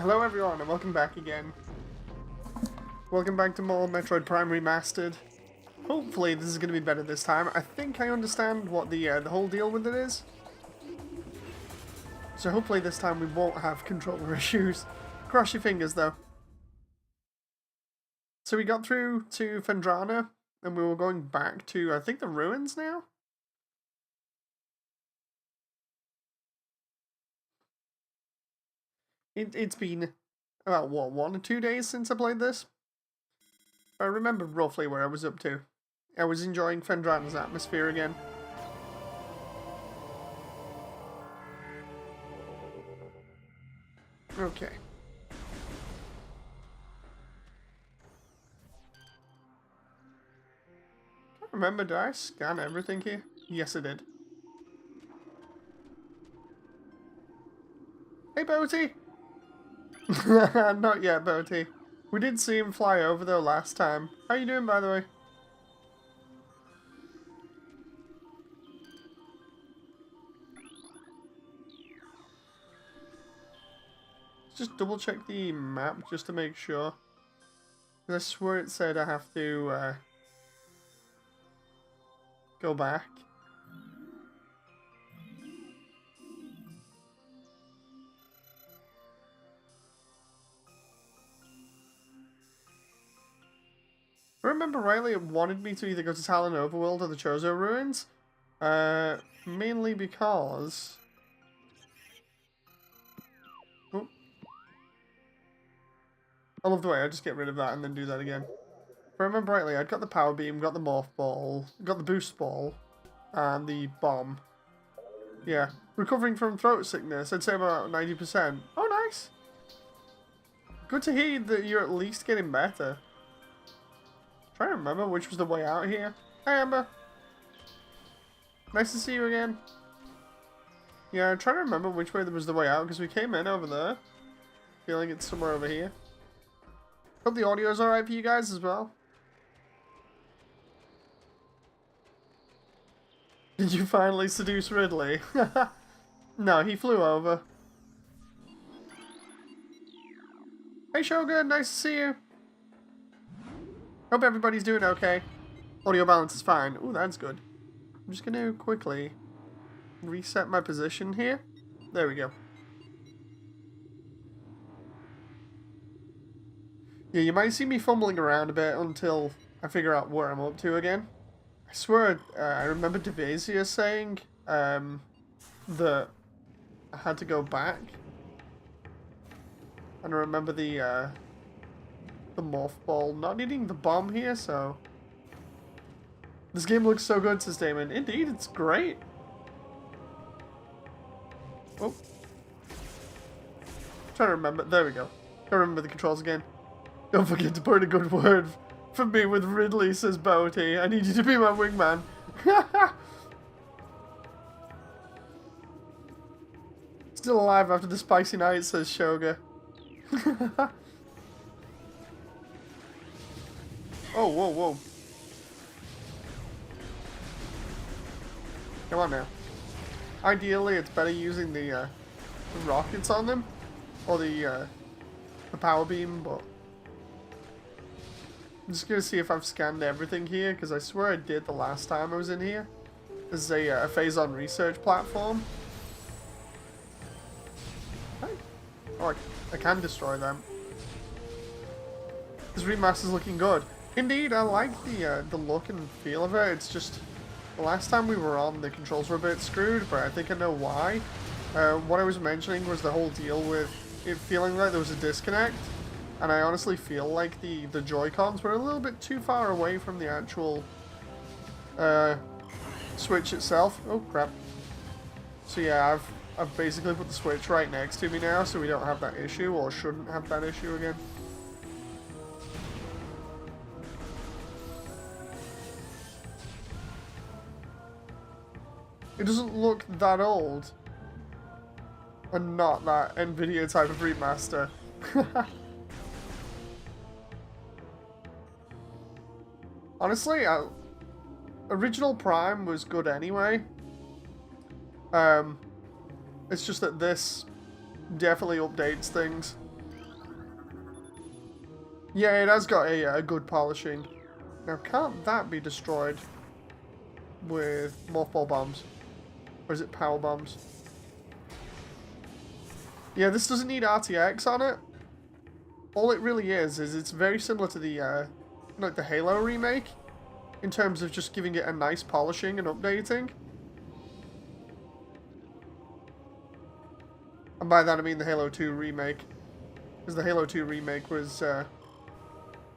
Hello everyone and welcome back again. Welcome back to more Metroid Prime Remastered. Hopefully this is going to be better this time. I think I understand what the whole deal with it is. So hopefully this time we won't have controller issues. Cross your fingers though. So we got through to Fendrana and we were going back to, I think, the ruins now? It's been about, what, 1 or 2 days since I played this? I remember roughly where I was up to. I was enjoying Fendrana's atmosphere again. Okay. Can't remember, did I scan everything here? Yes, I did. Hey, Boaty! Not yet, Boaty. We did see him fly over though last time. How you doing, by the way? Just double check the map just to make sure. I swear it said I have to go back. If I remember rightly, it wanted me to either go to Talon Overworld or the Chozo Ruins. Mainly because... Oh. I love the way I just get rid of that and then do that again. If I remember rightly, I'd got the Power Beam, got the Morph Ball, got the Boost Ball, and the Bomb. Yeah. Recovering from throat sickness, I'd say about 90%. Oh, nice! Good to hear that you're at least getting better. Trying to remember which was the way out here. Hey, Amber. Nice to see you again. Yeah, I'm trying to remember which way there was the way out, because we came in over there. Feeling it's somewhere over here. Hope the audio's alright for you guys as well. Did you finally seduce Ridley? No, he flew over. Hey Shogun, nice to see you. Hope everybody's doing okay. Audio balance is fine. Ooh, that's good. I'm just gonna quickly reset my position here. There we go. Yeah, you might see me fumbling around a bit until I figure out where I'm up to again. I swear I remember Devasia saying that I had to go back. And I remember the Morph Ball not needing the bomb here, so... This game looks so good, says Damon. Indeed, it's great. Oh. Trying to remember. There we go. Gotta remember the controls again. Don't forget to put in a good word for me with Ridley, says Boaty. I need you to be my wingman. Still alive after the spicy night, says Shoga. Oh, whoa, whoa. Come on now. Ideally, it's better using the rockets on them. Or the power beam, but... I'm just gonna see if I've scanned everything here, because I swear I did the last time I was in here. This is a Phazon research platform. Oh, I can destroy them. This remaster's looking good. Indeed, I like the look and feel of it. It's just, the last time we were on, the controls were a bit screwed, but I think I know why. What I was mentioning was the whole deal with it feeling like there was a disconnect. And I honestly feel like the Joy-Cons were a little bit too far away from the actual Switch itself. Oh, crap. So yeah, I've basically put the Switch right next to me now, so we don't have that issue, or shouldn't have that issue again. It doesn't look that old. And not that NVIDIA type of remaster. Honestly, original Prime was good anyway. It's just that this definitely updates things. Yeah, it has got a good polishing. Now, can't that be destroyed with mothball bombs? Or is it power bombs? Yeah, this doesn't need RTX on it. All it really is it's very similar to the like the Halo remake in terms of just giving it a nice polishing and updating. And by that I mean the Halo 2 remake, because the Halo 2 remake was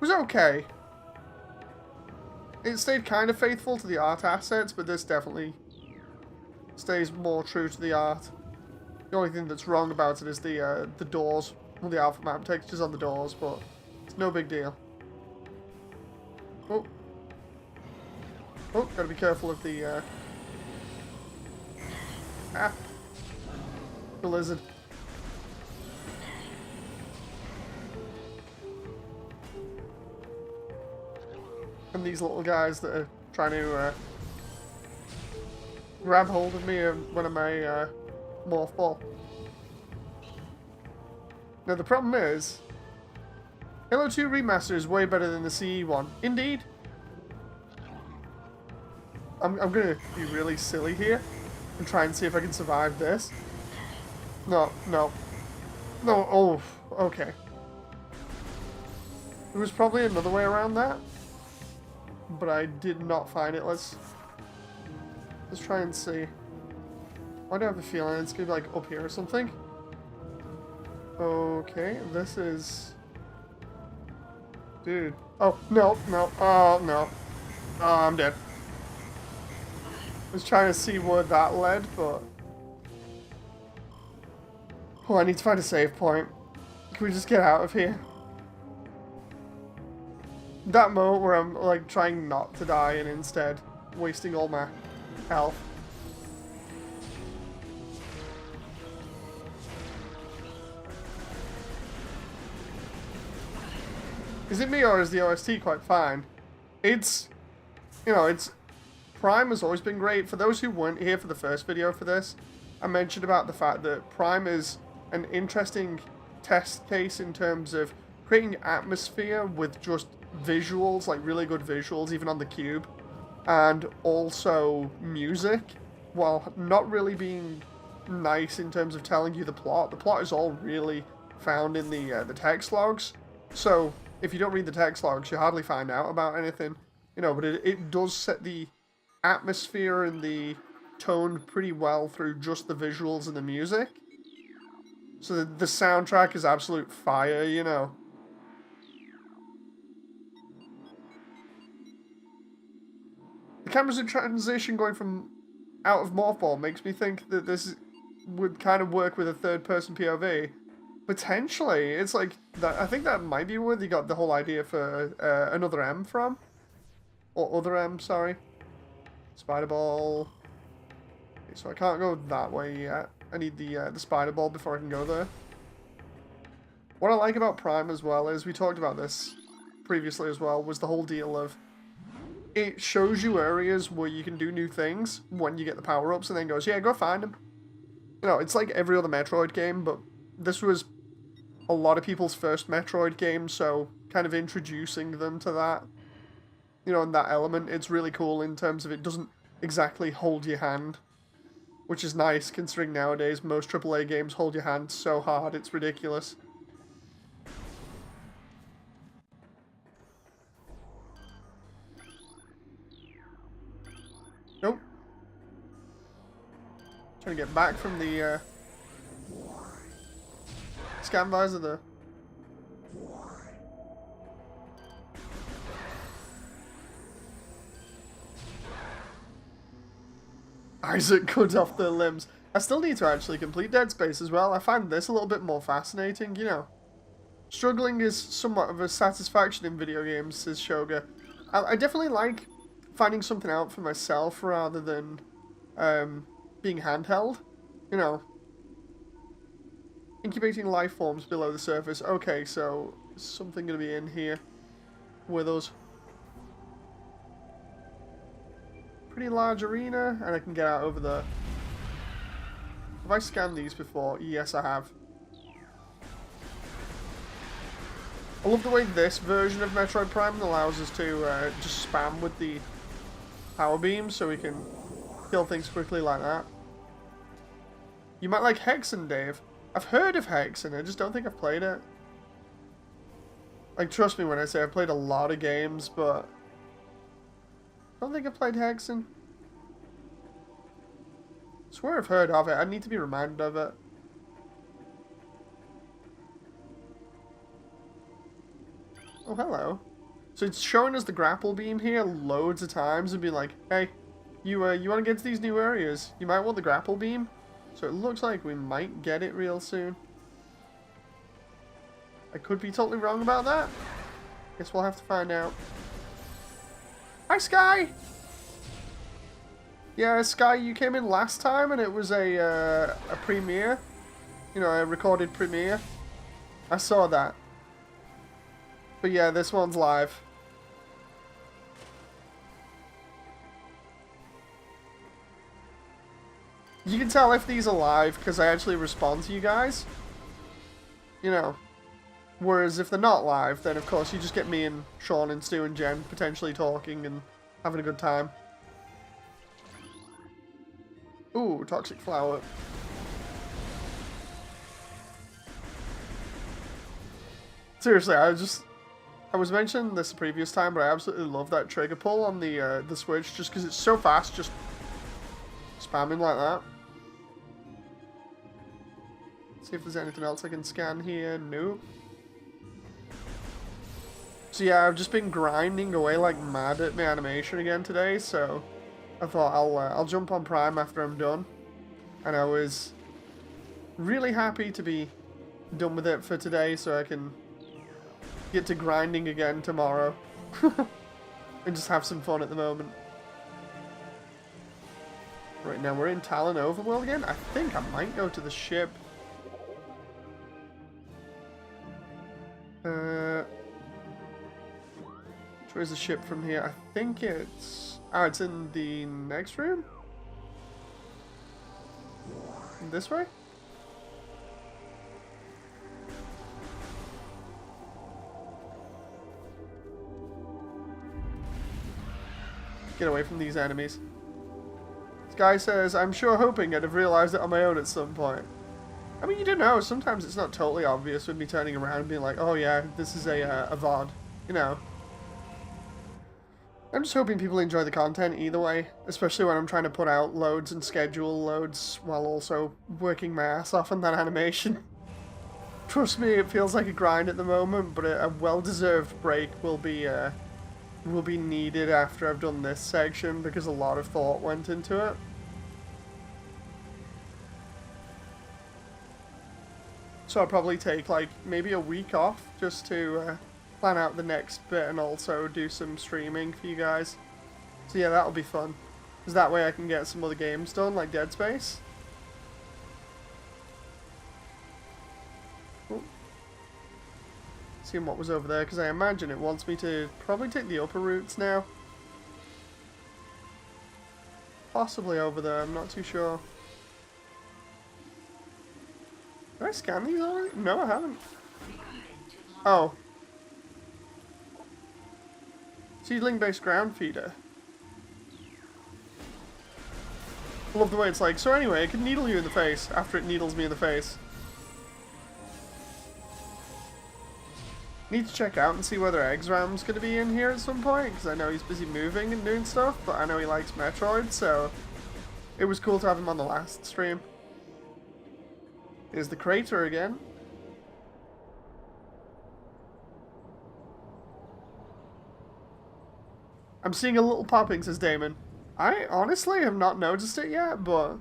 okay. It stayed kind of faithful to the art assets, but this definitely stays more true to the art. The only thing that's wrong about it is the doors, well, the alpha map textures on the doors, but it's no big deal. Oh, oh, gotta be careful of the the lizard. And these little guys that are trying to grab hold of me when I'm a morph ball. Now the problem is, Halo 2 Remastered is way better than the CE one. Indeed. I'm gonna be really silly here and try and see if I can survive this. No, no. No, oh, okay. There was probably another way around that, but I did not find it. Let's try and see. Why do I have a feeling it's gonna be like up here or something? Okay, this is... Dude. Oh, no, no, oh, no. Oh, I'm dead. I was trying to see where that led, but... Oh, I need to find a save point. Can we just get out of here? That moment where I'm, like, trying not to die and instead wasting all my health. Is it me or is the OST quite fine? It's, you know, it's... Prime has always been great. For those who weren't here for the first video for this, I mentioned about the fact that Prime is an interesting test case in terms of creating atmosphere with just visuals, like really good visuals, even on the cube, and also music, while not really being nice in terms of telling you the plot. The plot is all really found in the text logs, so if you don't read the text logs, you hardly find out about anything, you know, but it does set the atmosphere and the tone pretty well through just the visuals and the music. So the soundtrack is absolute fire, you know. The camera's in transition going from out of Morphball makes me think that this would kind of work with a third-person POV. Potentially, it's like that. I think that might be where they got the whole idea for another M from, or other M. Sorry, spider ball. Okay, so I can't go that way yet. I need the spider ball before I can go there. What I like about Prime as well is, we talked about this previously as well, was the whole deal of it shows you areas where you can do new things when you get the power-ups, and then goes, yeah, go find them. You know, it's like every other Metroid game, but this was a lot of people's first Metroid game, so kind of introducing them to that, you know, and that element, it's really cool in terms of it doesn't exactly hold your hand, which is nice considering nowadays most AAA games hold your hand so hard, it's ridiculous. Nope. Trying to get back from the scan visor there. Isaac cut off their limbs. I still need to actually complete Dead Space as well. I find this a little bit more fascinating, you know. Struggling is somewhat of a satisfaction in video games, says Shoga. I definitely like finding something out for myself rather than being handheld. You know. Incubating life forms below the surface. Okay, so is something going to be in here with us. Pretty large arena, and I can get out over there. Have I scanned these before? Yes, I have. I love the way this version of Metroid Prime allows us to just spam with the power beam so we can kill things quickly like that. You might like Hexen, Dave. I've heard of Hexen, I just don't think I've played it. Like, trust me when I say I've played a lot of games, but I don't think I've played Hexen. I swear I've heard of it. I need to be reminded of it. Oh, hello. So it's showing us the grapple beam here loads of times and being like, hey, you want to get to these new areas? You might want the grapple beam. So it looks like we might get it real soon. I could be totally wrong about that. Guess we'll have to find out. Hi, Sky! Yeah, Sky, you came in last time and it was a premiere. You know, a recorded premiere. I saw that. But yeah, this one's live. You can tell if these are live because I actually respond to you guys. You know. Whereas if they're not live, then of course you just get me and Sean and Stu and Jen potentially talking and having a good time. Ooh, toxic flower. Seriously, I was mentioning this the previous time, but I absolutely love that trigger pull on the Switch just because it's so fast, just spamming like that. See if there's anything else I can scan here. Nope. So yeah, I've just been grinding away like mad at my animation again today, so I thought I'll jump on Prime after I'm done. And I was really happy to be done with it for today so I can get to grinding again tomorrow. And just have some fun at the moment. Right now we're in Talon Overworld again. I think I might go to the ship. Where's the ship from here? I think it's... Oh, it's in the next room? This way? Get away from these enemies. This guy says, I'm sure hoping I'd have realized it on my own at some point. I mean, you don't know. Sometimes it's not totally obvious with me turning around and being like, oh yeah, this is a VOD. You know. I'm just hoping people enjoy the content either way, especially when I'm trying to put out loads and schedule loads while also working my ass off on that animation. Trust me, it feels like a grind at the moment, but a well-deserved break will be needed after I've done this section because a lot of thought went into it. So I'll probably take like maybe a week off just to plan out the next bit and also do some streaming for you guys. So yeah, that'll be fun. Because that way I can get some other games done, like Dead Space. Ooh. Seeing what was over there, because I imagine it wants me to probably take the upper routes now. Possibly over there, I'm not too sure. Did I scan these already? No, I haven't. Oh. Seedling-based ground feeder. I love the way it's like, so anyway, it can needle you in the face after it needles me in the face. Need to check out and see whether Exram's going to be in here at some point, because I know he's busy moving and doing stuff, but I know he likes Metroid, so it was cool to have him on the last stream. Here's the crater again. I'm seeing a little popping, says Damon. I honestly have not noticed it yet, but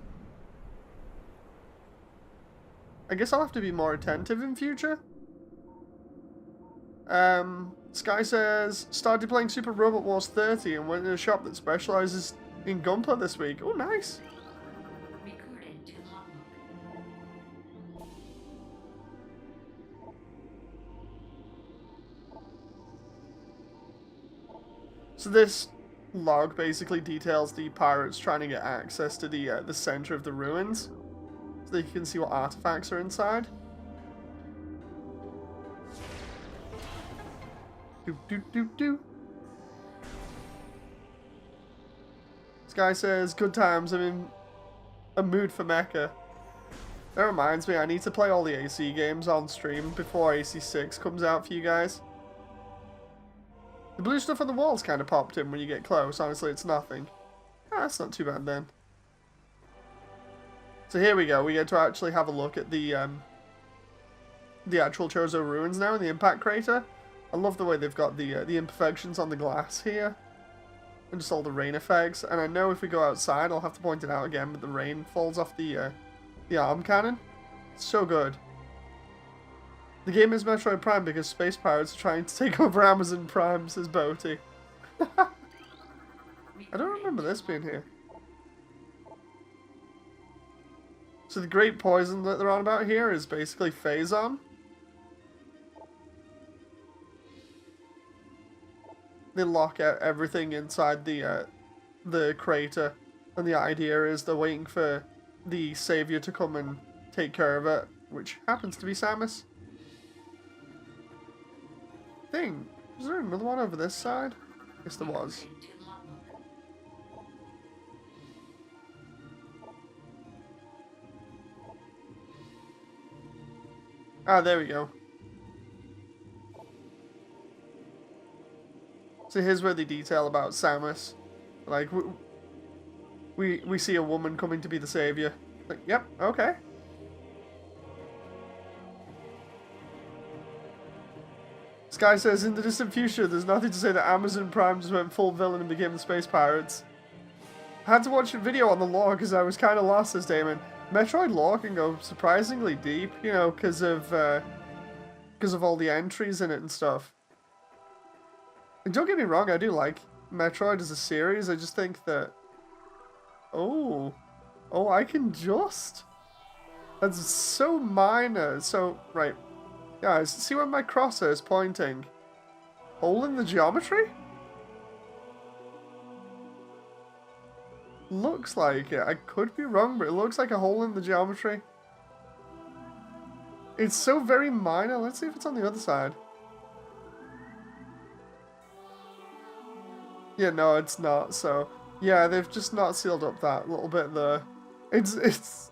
I guess I'll have to be more attentive in future. Sky says, started playing Super Robot Wars 30 and went to a shop that specializes in Gunpla this week. Oh, nice. So this log basically details the pirates trying to get access to the center of the ruins, so that you can see what artifacts are inside. Do, do, do, do. This guy says, good times, I'm in a mood for mecha. That reminds me, I need to play all the AC games on stream before AC6 comes out for you guys. The blue stuff on the walls kind of popped in when you get close. Honestly, it's nothing. Ah, that's not too bad then. So here we go. We get to actually have a look at the actual Chozo ruins now in the impact crater. I love the way they've got the imperfections on the glass here. And just all the rain effects. And I know if we go outside, I'll have to point it out again, but the rain falls off the arm cannon. It's so good. The game is Metroid Prime because space pirates are trying to take over Amazon Prime, says Boaty. I don't remember this being here. So the great poison that they're on about here is basically Phazon. They lock out everything inside the crater, and the idea is they're waiting for the savior to come and take care of it, which happens to be Samus. Thing, was there another one over this side? Yes, there was. Ah, there we go. So here's where the detail about Samus, like we see a woman coming to be the savior. Like, yep, okay. Sky says, in the distant future, there's nothing to say that Amazon Prime just went full villain and became the space pirates. I had to watch a video on the lore because I was kind of lost, says Damon. Metroid lore can go surprisingly deep, you know, because of all the entries in it and stuff. And don't get me wrong, I do like Metroid as a series. I just think that... Oh, I can just... That's so minor. So, right. Guys, see where my crosshair is pointing? Hole in the geometry? Looks like it. I could be wrong, but it looks like a hole in the geometry. It's so very minor. Let's see if it's on the other side. Yeah, no, it's not. So, yeah, they've just not sealed up that little bit there. It's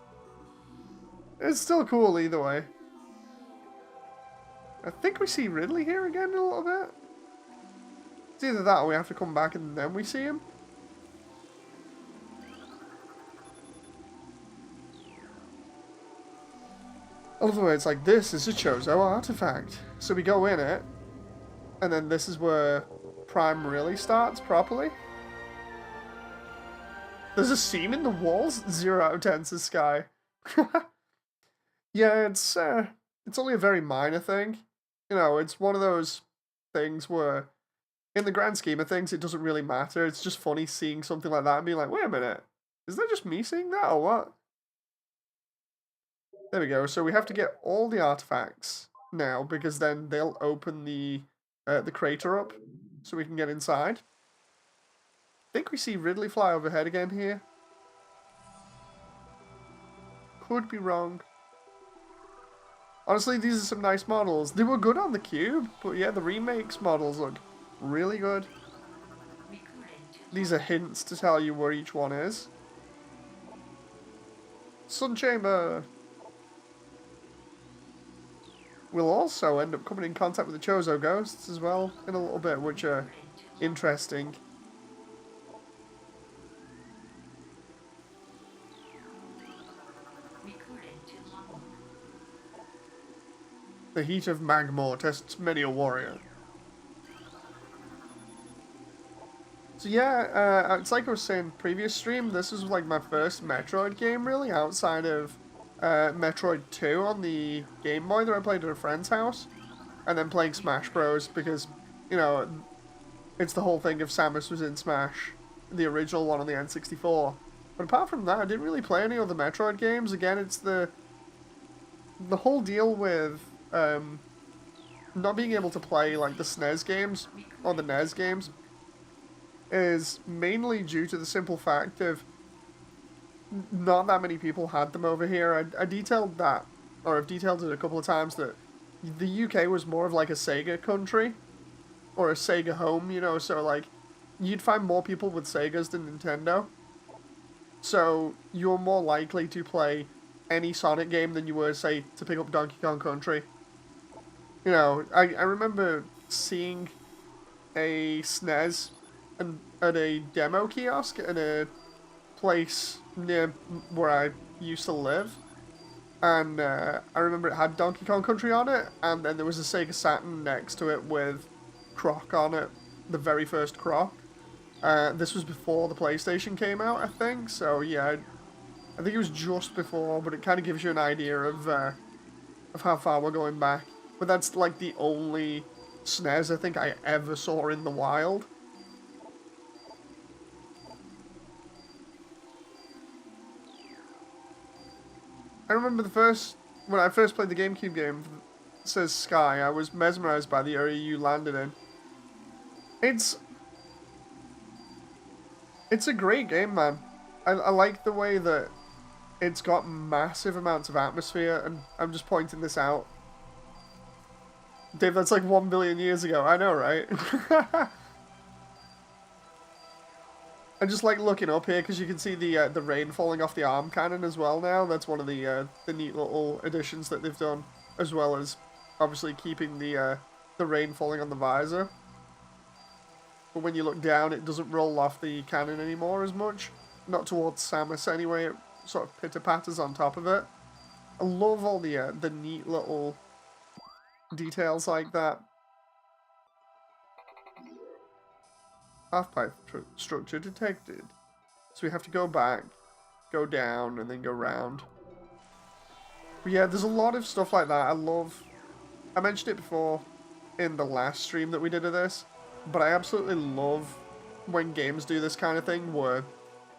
still cool either way. I think we see Ridley here again in a little bit. It's either that or we have to come back and then we see him. I love the way it's like, this is a Chozo artifact. So we go in it, and then this is where Prime really starts properly. There's a seam in the walls? 0 out of 10 says Sky. Yeah, it's only a very minor thing. You know, it's one of those things where, in the grand scheme of things, it doesn't really matter. It's just funny seeing something like that and being like, wait a minute, is that just me seeing that or what? There we go. So we have to get all the artifacts now because then they'll open the crater up so we can get inside. I think we see Ridley fly overhead again here. Could be wrong. Honestly, these are some nice models. They were good on the Cube, but yeah, the remakes models look really good. These are hints to tell you where each one is. Sun Chamber! We'll also end up coming in contact with the Chozo ghosts as well in a little bit, which are interesting. The heat of Magmor tests many a warrior. So yeah, it's like I was saying previous stream, this is like my first Metroid game really, outside of Metroid 2 on the Game Boy that I played at a friend's house. And then playing Smash Bros. Because, you know, it's the whole thing of Samus was in Smash, the original one on the N64. But apart from that, I didn't really play any other Metroid games. Again, it's the whole deal with not being able to play like the SNES games or the NES games is mainly due to the simple fact of not that many people had them over here. I detailed that, or I've detailed it a couple of times, that the UK was more of like a Sega country, or a Sega home, you know, so like you'd find more people with Segas than Nintendo. So you're more likely to play any Sonic game than you were, say, to pick up Donkey Kong Country. You know, I remember seeing a SNES at a demo kiosk in a place near where I used to live. And I remember it had Donkey Kong Country on it, and then there was a Sega Saturn next to it with Croc on it, the very first Croc. This was before the PlayStation came out, I think. So yeah, I think it was just before, but it kind of gives you an idea of how far we're going back. But that's like the only SNES I think I ever saw in the wild. I remember when I first played the GameCube game, it says Sky, I was mesmerized by the area you landed in. It's It's a great game, man. I like the way that it's got massive amounts of atmosphere, and I'm just pointing this out. Dave, that's like 1 billion years ago. I know, right? I just like looking up here because you can see the rain falling off the arm cannon as well now. That's one of the neat little additions that they've done, as well as obviously keeping the rain falling on the visor. But when you look down, it doesn't roll off the cannon anymore as much. Not towards Samus anyway. It sort of pitter-patters on top of it. I love all the neat little details like that. Half-pipe structure detected. So we have to go back, go down, and then go round. But yeah, there's a lot of stuff like that. I mentioned it before in the last stream that we did of this, but I absolutely love when games do this kind of thing where,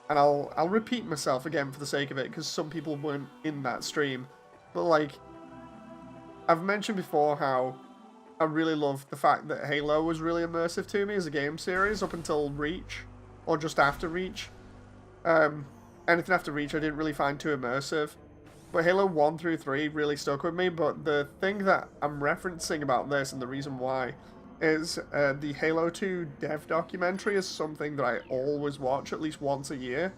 and I'll repeat myself again for the sake of it, because some people weren't in that stream, but like, I've mentioned before how I really love the fact that Halo was really immersive to me as a game series up until Reach, or just after Reach. Anything after Reach I didn't really find too immersive, but Halo 1 through 3 really stuck with me. But the thing that I'm referencing about this, and the reason why, is the Halo 2 dev documentary is something that I always watch at least once a year,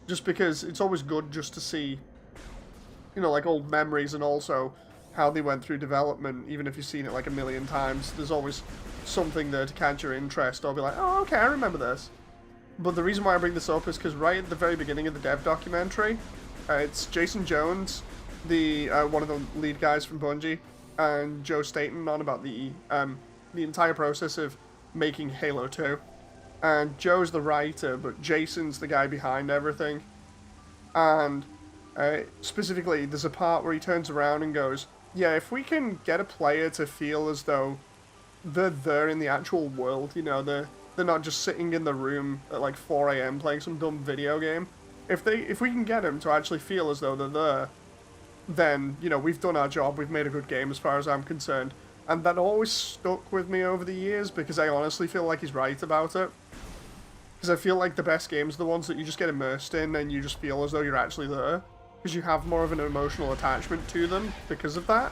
just because it's always good just to see, you know, like old memories, and also how they went through development. Even if you've seen it like a million times, there's always something there to catch your interest, or be like, oh, okay, I remember this. But the reason why I bring this up is because right at the very beginning of the dev documentary, it's Jason Jones, the one of the lead guys from Bungie, and Joe Staten on about the entire process of making Halo 2. And Joe's the writer, but Jason's the guy behind everything. And specifically, there's a part where he turns around and goes, yeah, if we can get a player to feel as though they're there in the actual world, you know, they're not just sitting in the room at like 4 AM playing some dumb video game. If we can get them to actually feel as though they're there, then, you know, we've done our job, we've made a good game as far as I'm concerned. And that always stuck with me over the years, because I honestly feel like he's right about it. Because I feel like the best games are the ones that you just get immersed in and you just feel as though you're actually there. Because you have more of an emotional attachment to them because of that.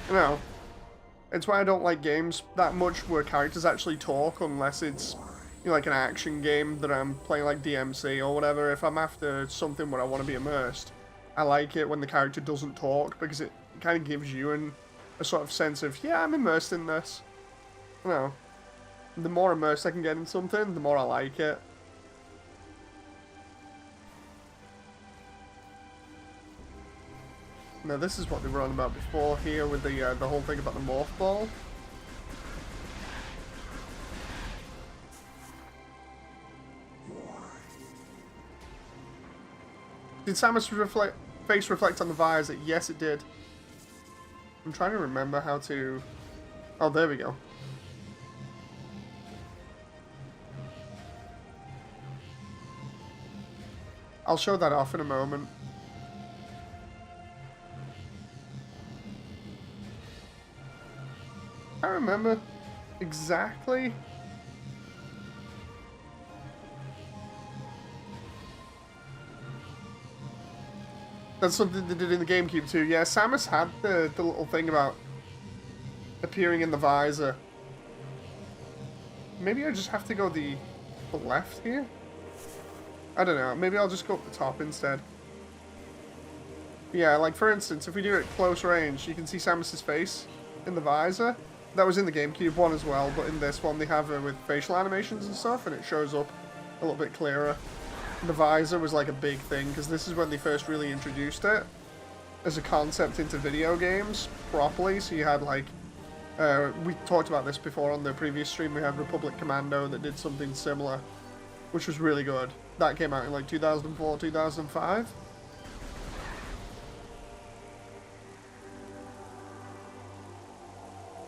You know, it's why I don't like games that much where characters actually talk, unless it's, you know, like an action game that I'm playing like DMC or whatever. If I'm after something where I want to be immersed, I like it when the character doesn't talk, because it kind of gives you a sort of sense of, yeah, I'm immersed in this. You know, the more immersed I can get in something, the more I like it. Now this is what they were on about before here with the whole thing about the morph ball. Did Samus' face reflect on the visor? Yes, it did. I'm trying to remember how to... Oh, there we go. I'll show that off in a moment. I remember exactly. That's something they did in the GameCube too. Yeah, Samus had the little thing about appearing in the visor. Maybe I just have to go the left here? I don't know. Maybe I'll just go up the top instead. Yeah, like for instance, if we do it at close range, you can see Samus's face in the visor. That was in the GameCube one as well, but in this one they have her with facial animations and stuff, and it shows up a little bit clearer. The visor was like a big thing, because this is when they first really introduced it as a concept into video games properly. So you had like, we talked about this before on the previous stream, we had Republic Commando that did something similar, which was really good. That came out in like 2004, 2005.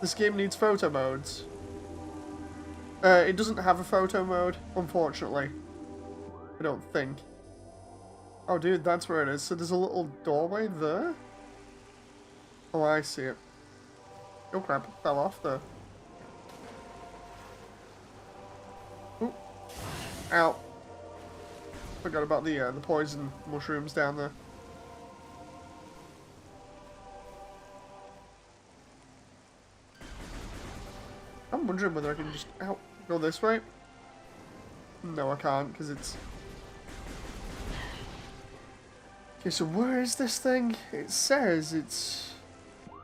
This game needs photo modes. It doesn't have a photo mode, unfortunately. I don't think. Oh, dude, that's where it is. So there's a little doorway there? Oh, I see it. Oh, crap. It fell off there. Ooh. Ow. Forgot about the poison mushrooms down there. I'm wondering whether I can just go this way. No, I can't, because it's... Okay, so where is this thing? It says it's... It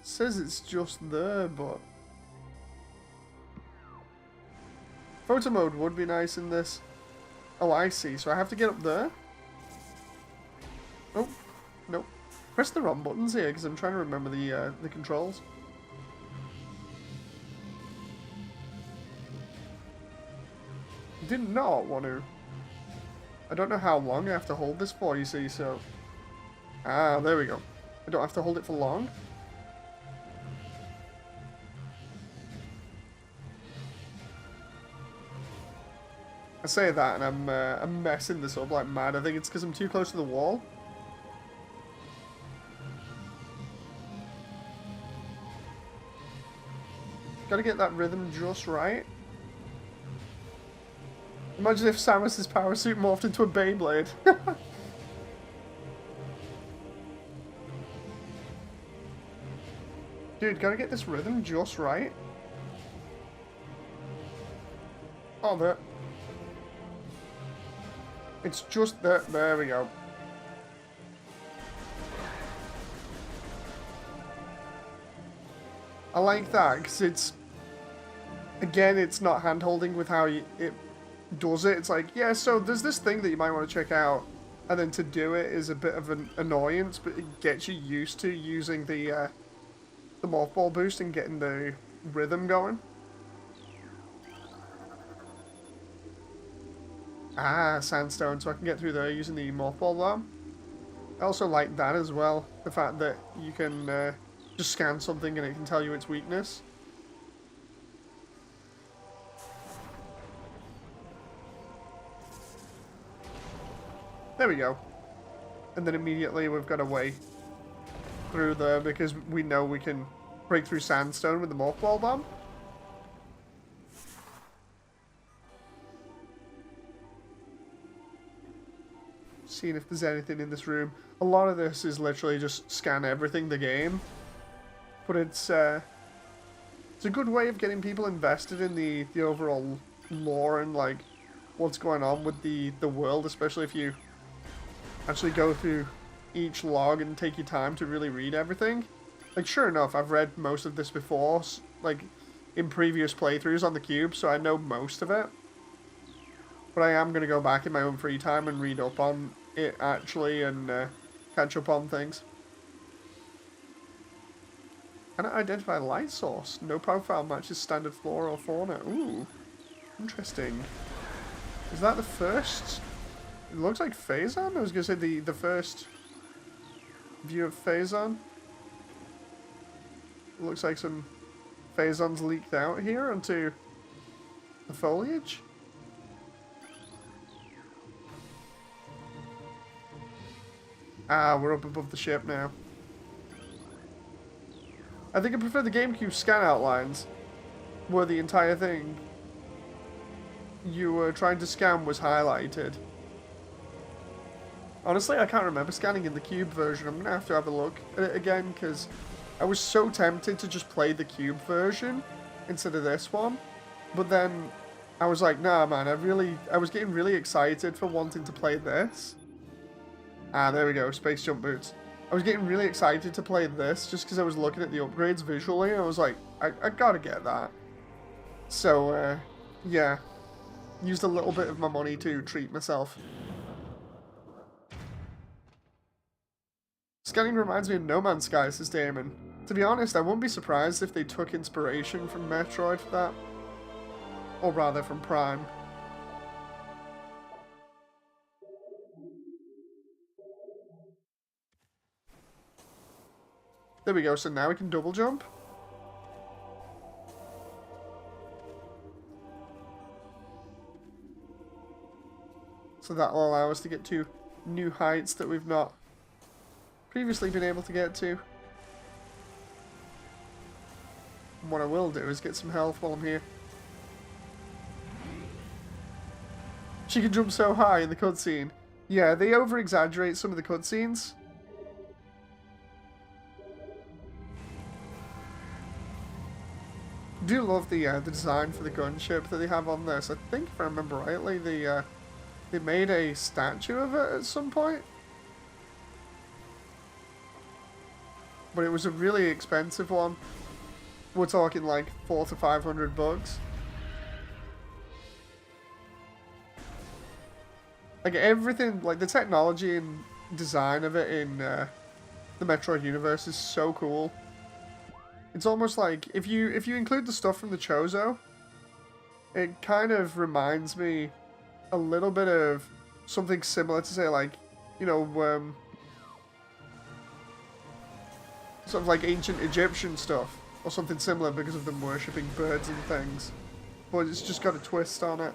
says it's just there, but... Photo mode would be nice in this. Oh, I see. So I have to get up there? Oh, nope. Press the wrong buttons here, because I'm trying to remember the controls. Did not want to. I don't know how long I have to hold this for, you see, so... Ah, there we go. I don't have to hold it for long. I say that and I'm messing this up like mad. I think it's because I'm too close to the wall. Gotta get that rhythm just right. Imagine if Samus's power suit morphed into a Beyblade. Dude, gotta get this rhythm just right. Oh, there. It's just there. There we go. I like that, because it's... Again, it's not hand-holding with how it does it. It's like, yeah, so there's this thing that you might want to check out, and then to do it is a bit of an annoyance, but it gets you used to using the morph ball boost and getting the rhythm going. Ah, sandstone, so I can get through there using the morph ball bomb. I also like that as well, the fact that you can just scan something and it can tell you its weakness. There we go. And then immediately we've got a way through there because we know we can break through sandstone with the morph ball bomb. Seeing if there's anything in this room. A lot of this is literally just scan everything the game. But it's a good way of getting people invested in the overall lore and like what's going on with the world, especially if you actually go through each log and take your time to really read everything. Like, sure enough, I've read most of this before, like in previous playthroughs on the Cube, so I know most of it. But I am going to go back in my own free time and read up on it actually and catch up on things. Can I identify light source? No profile matches standard flora or fauna. Ooh, interesting. Is that the first? It looks like Phazon? I was going to say the first view of Phazon. It looks like some Phazons leaked out here onto the foliage. Ah, we're up above the ship now. I think I prefer the GameCube scan outlines, where the entire thing you were trying to scan was highlighted. Honestly, I can't remember scanning in the Cube version. I'm going to have a look at it again, because I was so tempted to just play the Cube version instead of this one, but then I was like, nah, man, I was getting really excited for wanting to play this. Ah, there we go, Space Jump Boots. I was getting really excited to play this just because I was looking at the upgrades visually, and I was like, I gotta get that. So, yeah. Used a little bit of my money to treat myself. Scanning reminds me of No Man's Sky, says Damon. To be honest, I wouldn't be surprised if they took inspiration from Metroid for that. Or rather, from Prime. There we go, so now we can double jump. So that'll allow us to get to new heights that we've not previously been able to get to. And what I will do is get some health while I'm here. She can jump so high in the cutscene. Yeah, they over-exaggerate some of the cutscenes. I do love the design for the gunship that they have on this. I think, if I remember rightly, they made a statue of it at some point. But it was a really expensive one. We're talking like $400 to $500. Like everything, like the technology and design of it in the Metroid universe is so cool. It's almost like if you include the stuff from the Chozo, it kind of reminds me a little bit of something similar to, say, like, you know, sort of like ancient Egyptian stuff or something similar because of them worshipping birds and things. But it's just got a twist on it.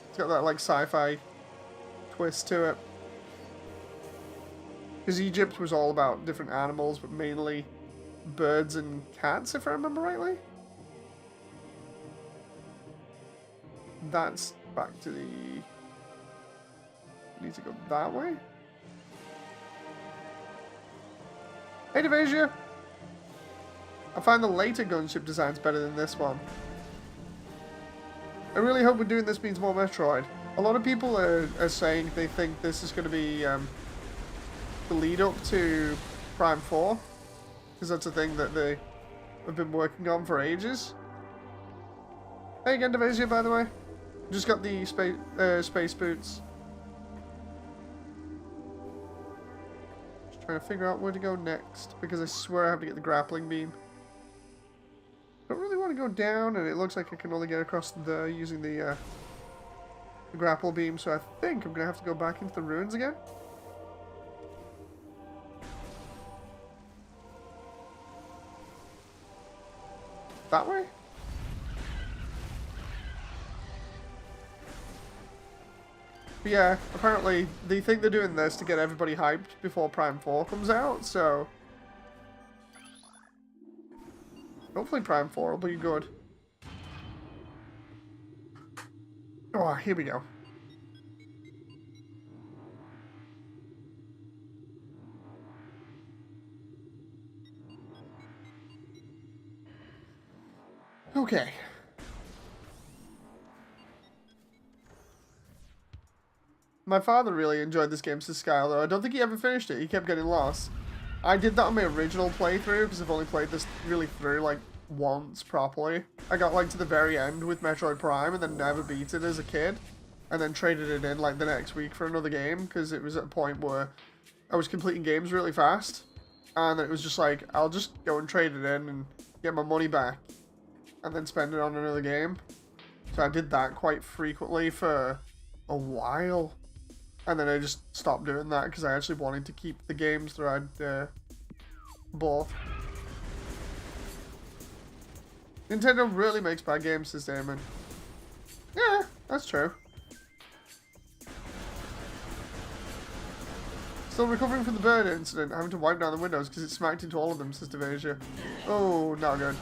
It's got that like sci-fi twist to it. Because Egypt was all about different animals, but mainly birds and cats, if I remember rightly. That's back to the... Need to go that way? Hey, Devasia! I find the later gunship designs better than this one. I really hope we're doing this means more Metroid. A lot of people are saying they think this is going to be the lead up to Prime 4. Because that's a thing that they have been working on for ages. Hey again, Devasia, by the way. Just got the space boots. Just trying to figure out where to go next, because I swear I have to get the grappling beam. Don't really want to go down, and it looks like I can only get across there using the grapple beam, so I think I'm going to have to go back into the ruins again. That way? But yeah, apparently they think they're doing this to get everybody hyped before Prime 4 comes out, so... Hopefully Prime 4 will be good. Oh, here we go. Okay. My father really enjoyed this game, says Sky, though I don't think he ever finished it. He kept getting lost. I did that on my original playthrough, because I've only played this really through, like, once properly. I got, like, to the very end with Metroid Prime, and then never beat it as a kid. And then traded it in, like, the next week for another game, because it was at a point where I was completing games really fast. And then it was just like, I'll just go and trade it in and get my money back. And then spend it on another game. So I did that quite frequently for a while. And then I just stopped doing that because I actually wanted to keep the games that I'd bought. Nintendo really makes bad games, says Damon. Yeah, that's true. Still recovering from the bird incident, having to wipe down the windows because it smacked into all of them, says Devasia. Oh, not good.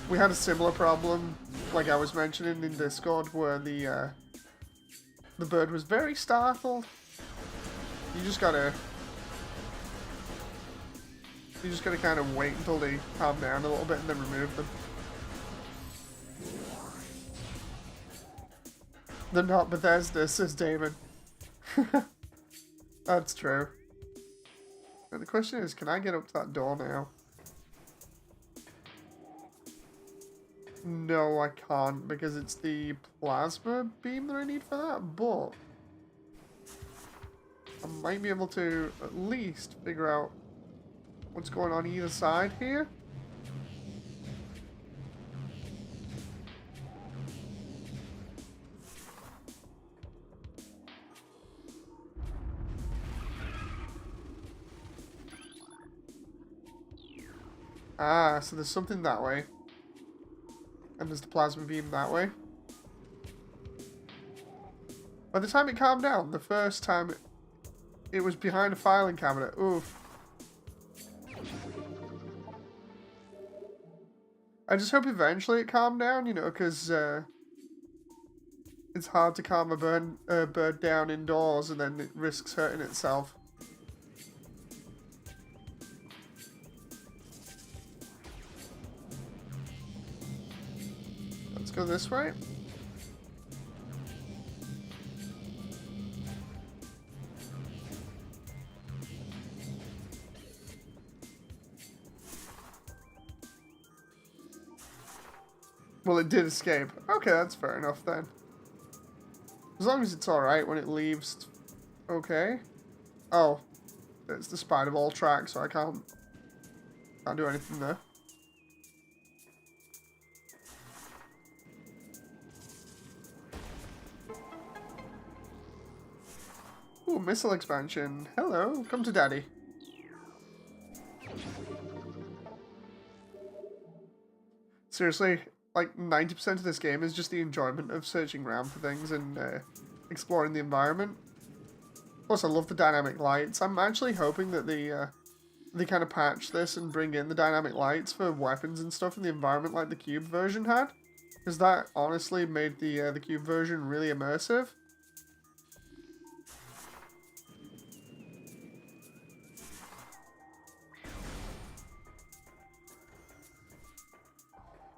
We had a similar problem, like I was mentioning in Discord, where the bird was very startled. You just gotta You just gotta kind of wait until they calm down a little bit and then remove them. They're not Bethesda, says Damon. That's true. And the question is, can I get up to that door now? No, I can't, because it's the plasma beam that I need for that, but I might be able to at least figure out what's going on either side here. Ah, so there's something that way. And there's the plasma beam that way. By the time it calmed down, the first time it was behind a filing cabinet. Oof. I just hope eventually it calmed down, you know, because it's hard to calm a bird down indoors and then it risks hurting itself. Let's go this way. Well, it did escape. Okay, that's fair enough then. As long as it's alright when it leaves. Okay. Oh. It's the spider ball track, so I can't do anything there. Ooh, missile expansion. Hello, come to daddy. Seriously, like 90% of this game is just the enjoyment of searching around for things and exploring the environment. Plus, I love the dynamic lights. I'm actually hoping that they kind of patch this and bring in the dynamic lights for weapons and stuff in the environment like the Cube version had. Because that honestly made the Cube version really immersive.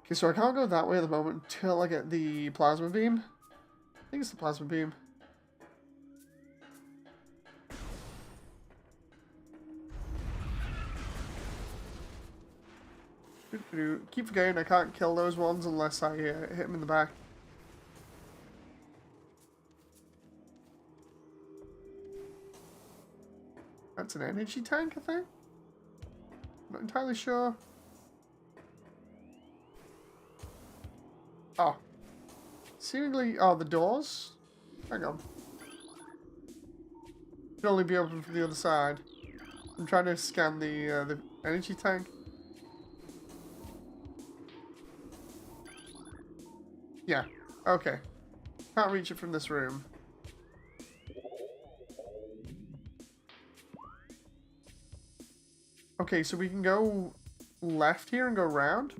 Okay, so I can't go that way at the moment until I get the plasma beam. I think it's the plasma beam. Keep forgetting I can't kill those ones unless I hit them in the back. That's an energy tank, I think? Not entirely sure. Oh. Seemingly... Oh, the doors? Hang on. Can only be open from the other side. I'm trying to scan the energy tank. Yeah. Okay. Can't reach it from this room. Okay, so we can go left here and go round?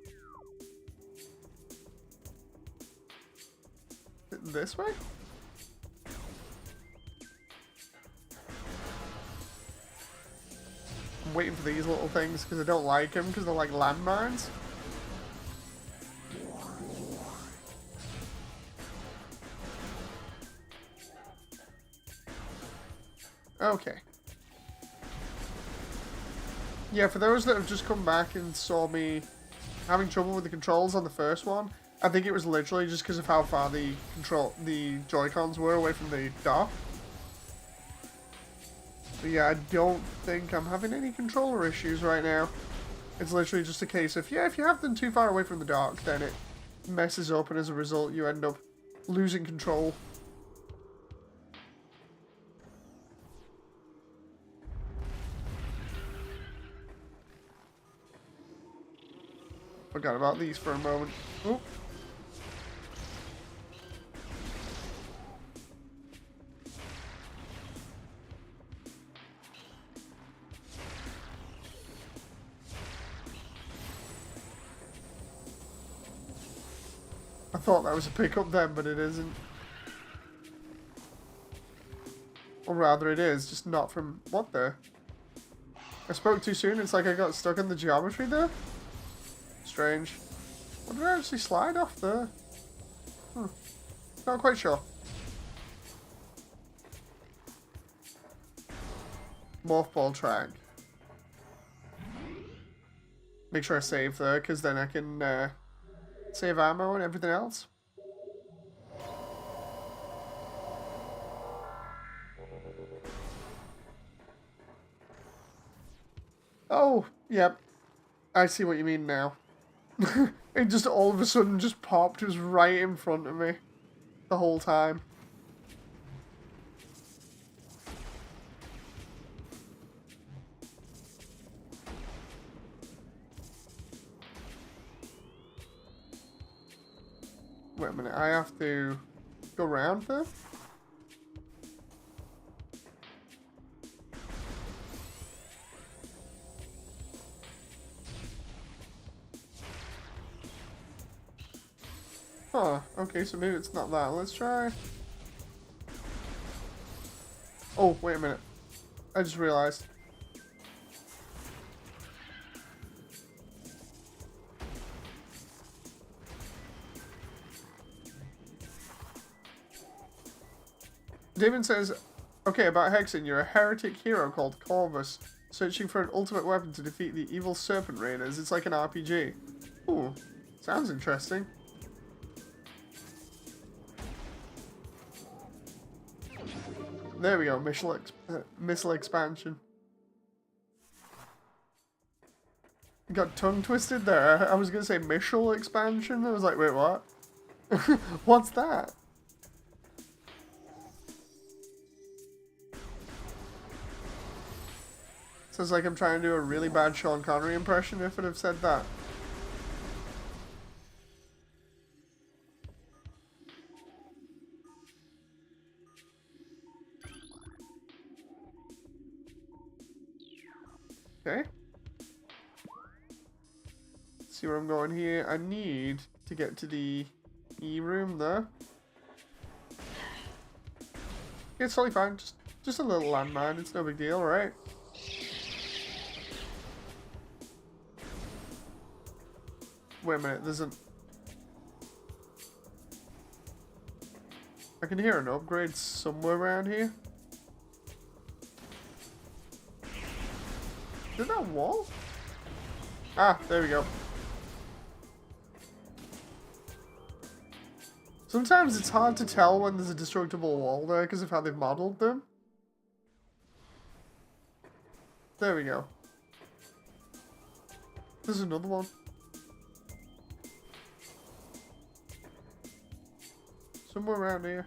This way? I'm waiting for these little things because I don't like them because they're like landmines. Okay. Yeah, for those that have just come back and saw me having trouble with the controls on the first one, I think it was literally just because of how far the Joy-Cons were away from the dock. But yeah, I don't think I'm having any controller issues right now. It's literally just a case of, yeah, if you have them too far away from the dock, then it messes up and as a result you end up losing control. Forgot about these for a moment. Oh. I thought that was a pickup then, but it isn't. Or rather it is, just not from... What the? I spoke too soon. It's like I got stuck in the geometry there. Strange. What did I actually slide off there? Not quite sure. Morph ball track. Make sure I save there, because then I can save ammo and everything else. Oh, yep. I see what you mean now. It just all of a sudden just popped. It was right in front of me the whole time. Wait a minute, I have to go around there? Huh, okay, so maybe it's not that. Let's try. Oh, wait a minute. I just realized. Damon says, okay, about Hexen, you're a heretic hero called Corvus, searching for an ultimate weapon to defeat the evil serpent raiders. It's like an RPG. Ooh, sounds interesting. There we go, missile expansion. Got tongue twisted there. I was gonna say missile expansion. I was like, wait, what? What's that? Sounds like I'm trying to do a really bad Sean Connery impression if I'd have said that. Okay. Let's see where I'm going here. I need to get to the E room there. It's totally fine. Just a little landmine. It's no big deal, right? Wait a minute, there's an... I can hear an upgrade somewhere around here. Is that wall? Ah, there we go. Sometimes it's hard to tell when there's a destructible wall there because of how they've modeled them. There we go. There's another one. Somewhere around here.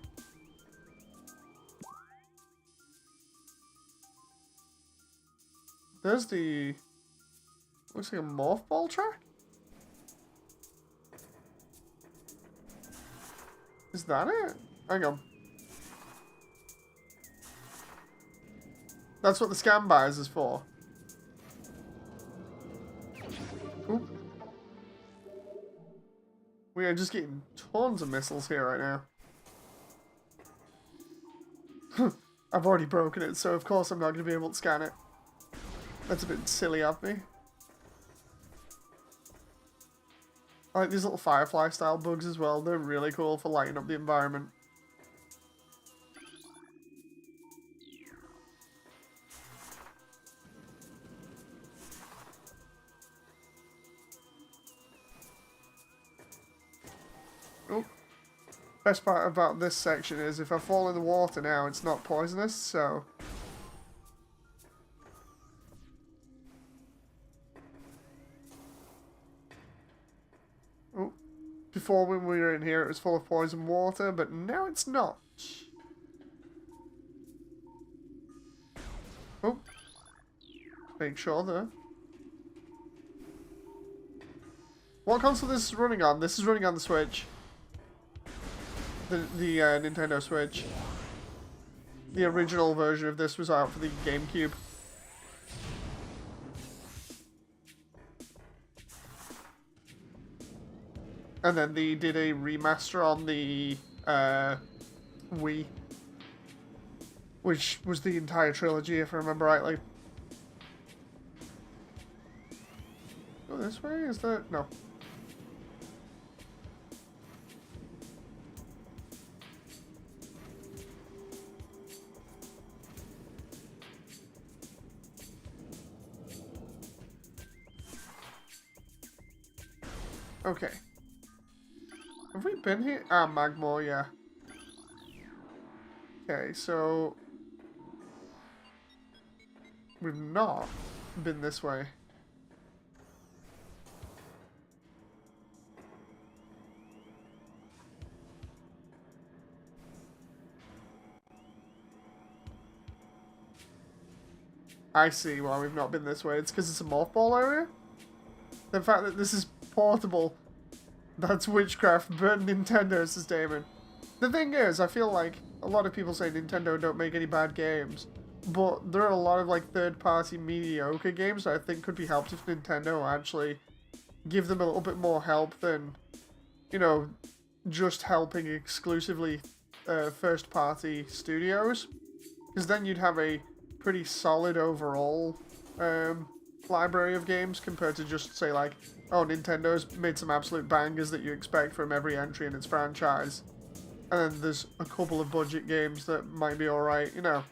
There's the... Looks like a morph ball track? Is that it? Hang on. That's what the scan buyers is for. Oop. We are just getting tons of missiles here right now. I've already broken it, so of course I'm not going to be able to scan it. That's a bit silly of me. I like these little firefly style bugs as well. They're really cool for lighting up the environment. Oh. Best part about this section is if I fall in the water now, it's not poisonous, so... Oh. Before when we were in here it was full of poison water, but now it's not. Oh. Make sure there. What console this is running on? This is running on the Switch. The Nintendo Switch. The original version of this was out for the GameCube. And then they did a remaster on the Wii. Which was the entire trilogy, if I remember rightly. go this way? Is there... No. Okay. Have we been here? Ah, Magmore, yeah. Okay, so... We've not been this way. I see why we've not been this way. It's because it's a mothball area? The fact that this is portable, that's witchcraft, but Nintendo, says Damon. The thing is, I feel like a lot of people say Nintendo don't make any bad games, but there are a lot of like third-party mediocre games that I think could be helped if Nintendo actually give them a little bit more help than, you know, just helping exclusively first-party studios. Because then you'd have a pretty solid overall library of games compared to just say like, oh, Nintendo's made some absolute bangers that you expect from every entry in its franchise, and then there's a couple of budget games that might be alright, you know.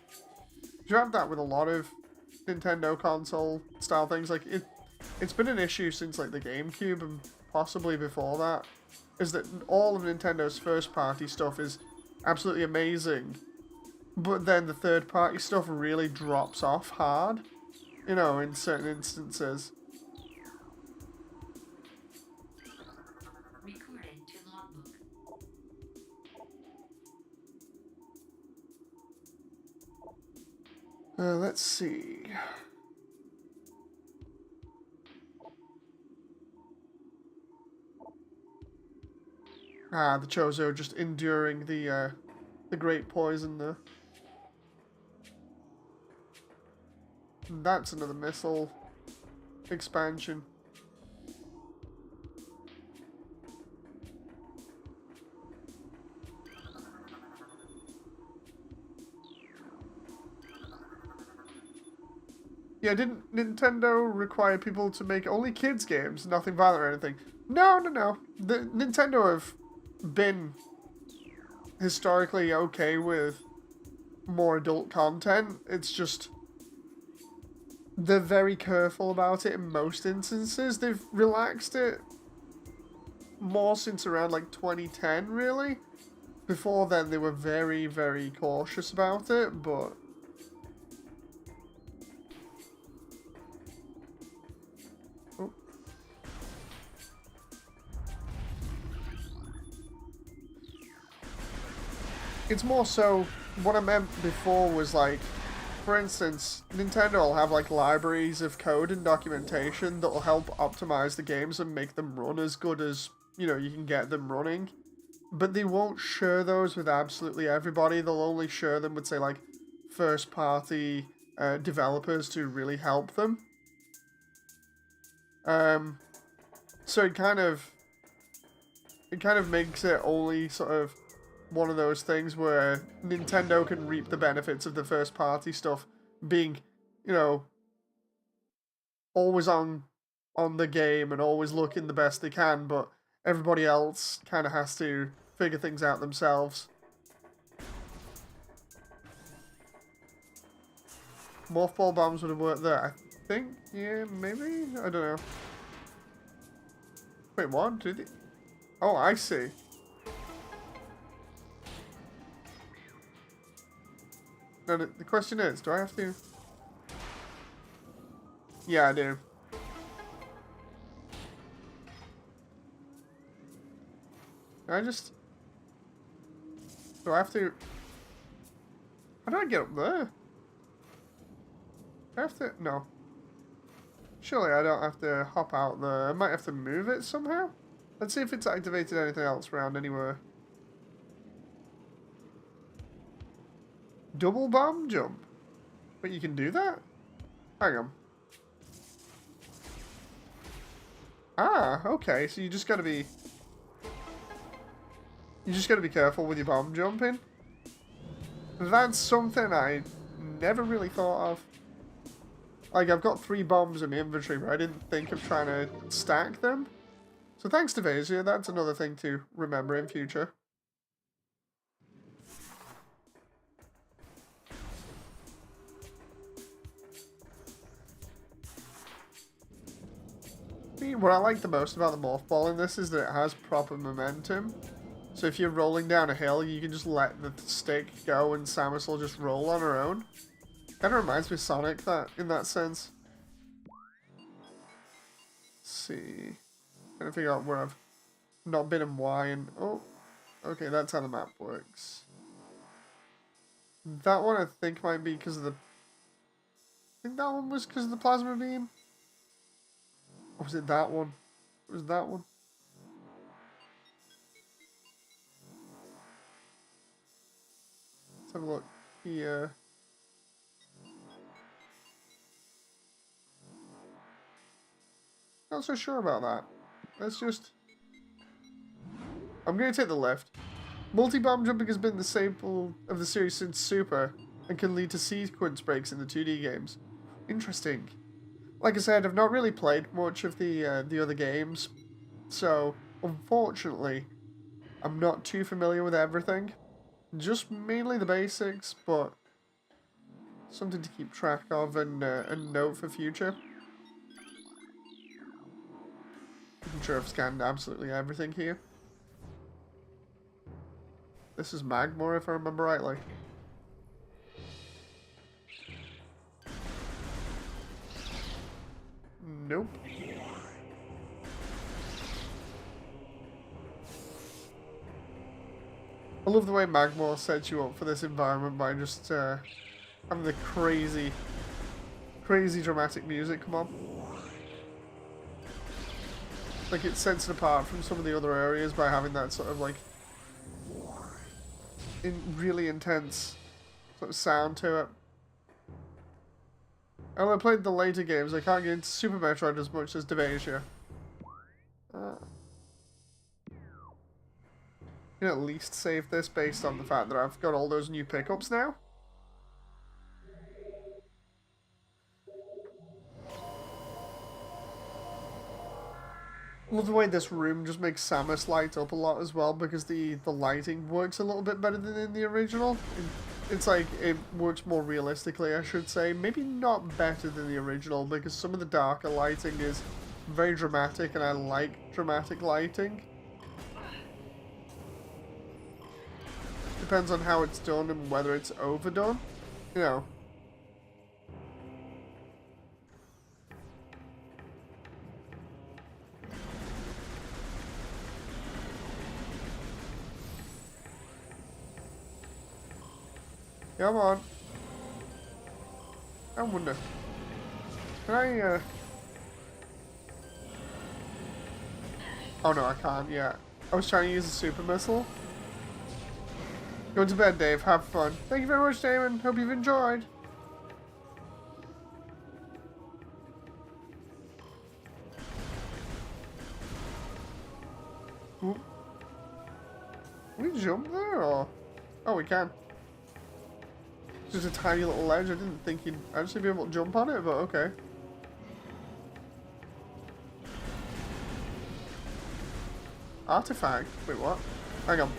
You have that with a lot of Nintendo console style things. Like it's been an issue since like the GameCube and possibly before that, is that all of Nintendo's first party stuff is absolutely amazing, but then the third party stuff really drops off hard, you know, in certain instances. Recorded to logbook. Let's see. Ah, the Chozo just enduring the great poison there. That's another missile expansion. Yeah, didn't Nintendo require people to make only kids games, nothing violent or anything? No, no, no. The Nintendo have been historically okay with more adult content. It's just they're very careful about it in most instances. They've relaxed it more since around like 2010, really. Before then, they were very, very cautious about it, but... Oh. It's more so, what I meant before was like, for instance, Nintendo will have like libraries of code and documentation that will help optimize the games and make them run as good as, you know, you can get them running. But they won't share those with absolutely everybody. They'll only share them with, say, like, first-party developers to really help them. So it kind of makes it only sort of one of those things where Nintendo can reap the benefits of the first-party stuff being, you know, always on the game and always looking the best they can, but everybody else kind of has to figure things out themselves. Mothball bombs would have worked there, I think. Yeah, maybe? I don't know. Wait, what? Did they? Oh, I see. No, the question is, do I have to... Yeah, I do. I just... Do I have to... How do I get up there? Do I have to... No. Surely I don't have to hop out there. I might have to move it somehow? Let's see if it's activated anything else around anywhere. Double bomb jump? But you can do that? Hang on. Ah, okay. So you just gotta be... You just gotta be careful with your bomb jumping. That's something I never really thought of. Like, I've got 3 bombs in my inventory, but I didn't think of trying to stack them. So thanks to Vasia, that's another thing to remember in future. What I like the most about the Morph Ball in this is that it has proper momentum. So if you're rolling down a hill, you can just let the stick go and Samus will just roll on her own. Kind of reminds me of Sonic in that sense. Let's see. Trying to figure out where I've not been and why. And oh, okay, that's how the map works. That one I think might be because of the. I think that one was because of the plasma beam. Or was it that one? It was that one. Let's have a look here. Not so sure about that. Let's just... I'm going to take the left. Multi-bomb jumping has been the staple of the series since Super, and can lead to sequence breaks in the 2D games. Interesting. Like I said, I've not really played much of the other games, so unfortunately, I'm not too familiar with everything. Just mainly the basics, but something to keep track of and note for future. I'm sure I've scanned absolutely everything here. This is Magmore, if I remember rightly. Nope. I love the way Magmore sets you up for this environment by just having the crazy dramatic music come on. Like, it sets it apart from some of the other areas by having that sort of like really intense sort of sound to it. And I played the later games, I can't get into Super Metroid as much as Devasia. I can at least save this based on the fact that I've got all those new pickups now. I love the way this room just makes Samus light up a lot as well, because the lighting works a little bit better than in the original. It's like, it works more realistically, I should say. Maybe not better than the original, because some of the darker lighting is very dramatic, and I like dramatic lighting. Depends on how it's done and whether it's overdone. You know. Come on. I wonder. Can I, Oh no, I can't yet. I was trying to use a super missile. Go to bed, Dave. Have fun. Thank you very much, Damon. Hope you've enjoyed. Ooh. Can we jump there, or? Oh, we can. It's just a tiny little ledge. I didn't think you'd actually be able to jump on it, but okay. Artifact? Wait, what? Hang on.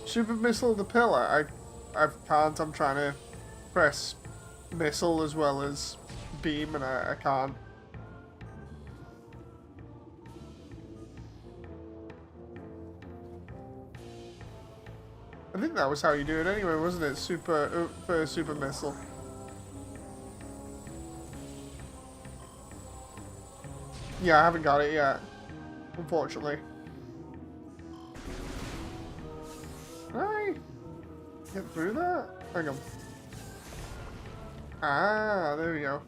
Super missile the pillar. I can't. I'm trying to press missile as well as beam, and I can't. I think that was how you do it anyway, wasn't it? Super for super missile. Yeah, I haven't got it yet, unfortunately. Right. Get through that? Hang on. Ah, there we go.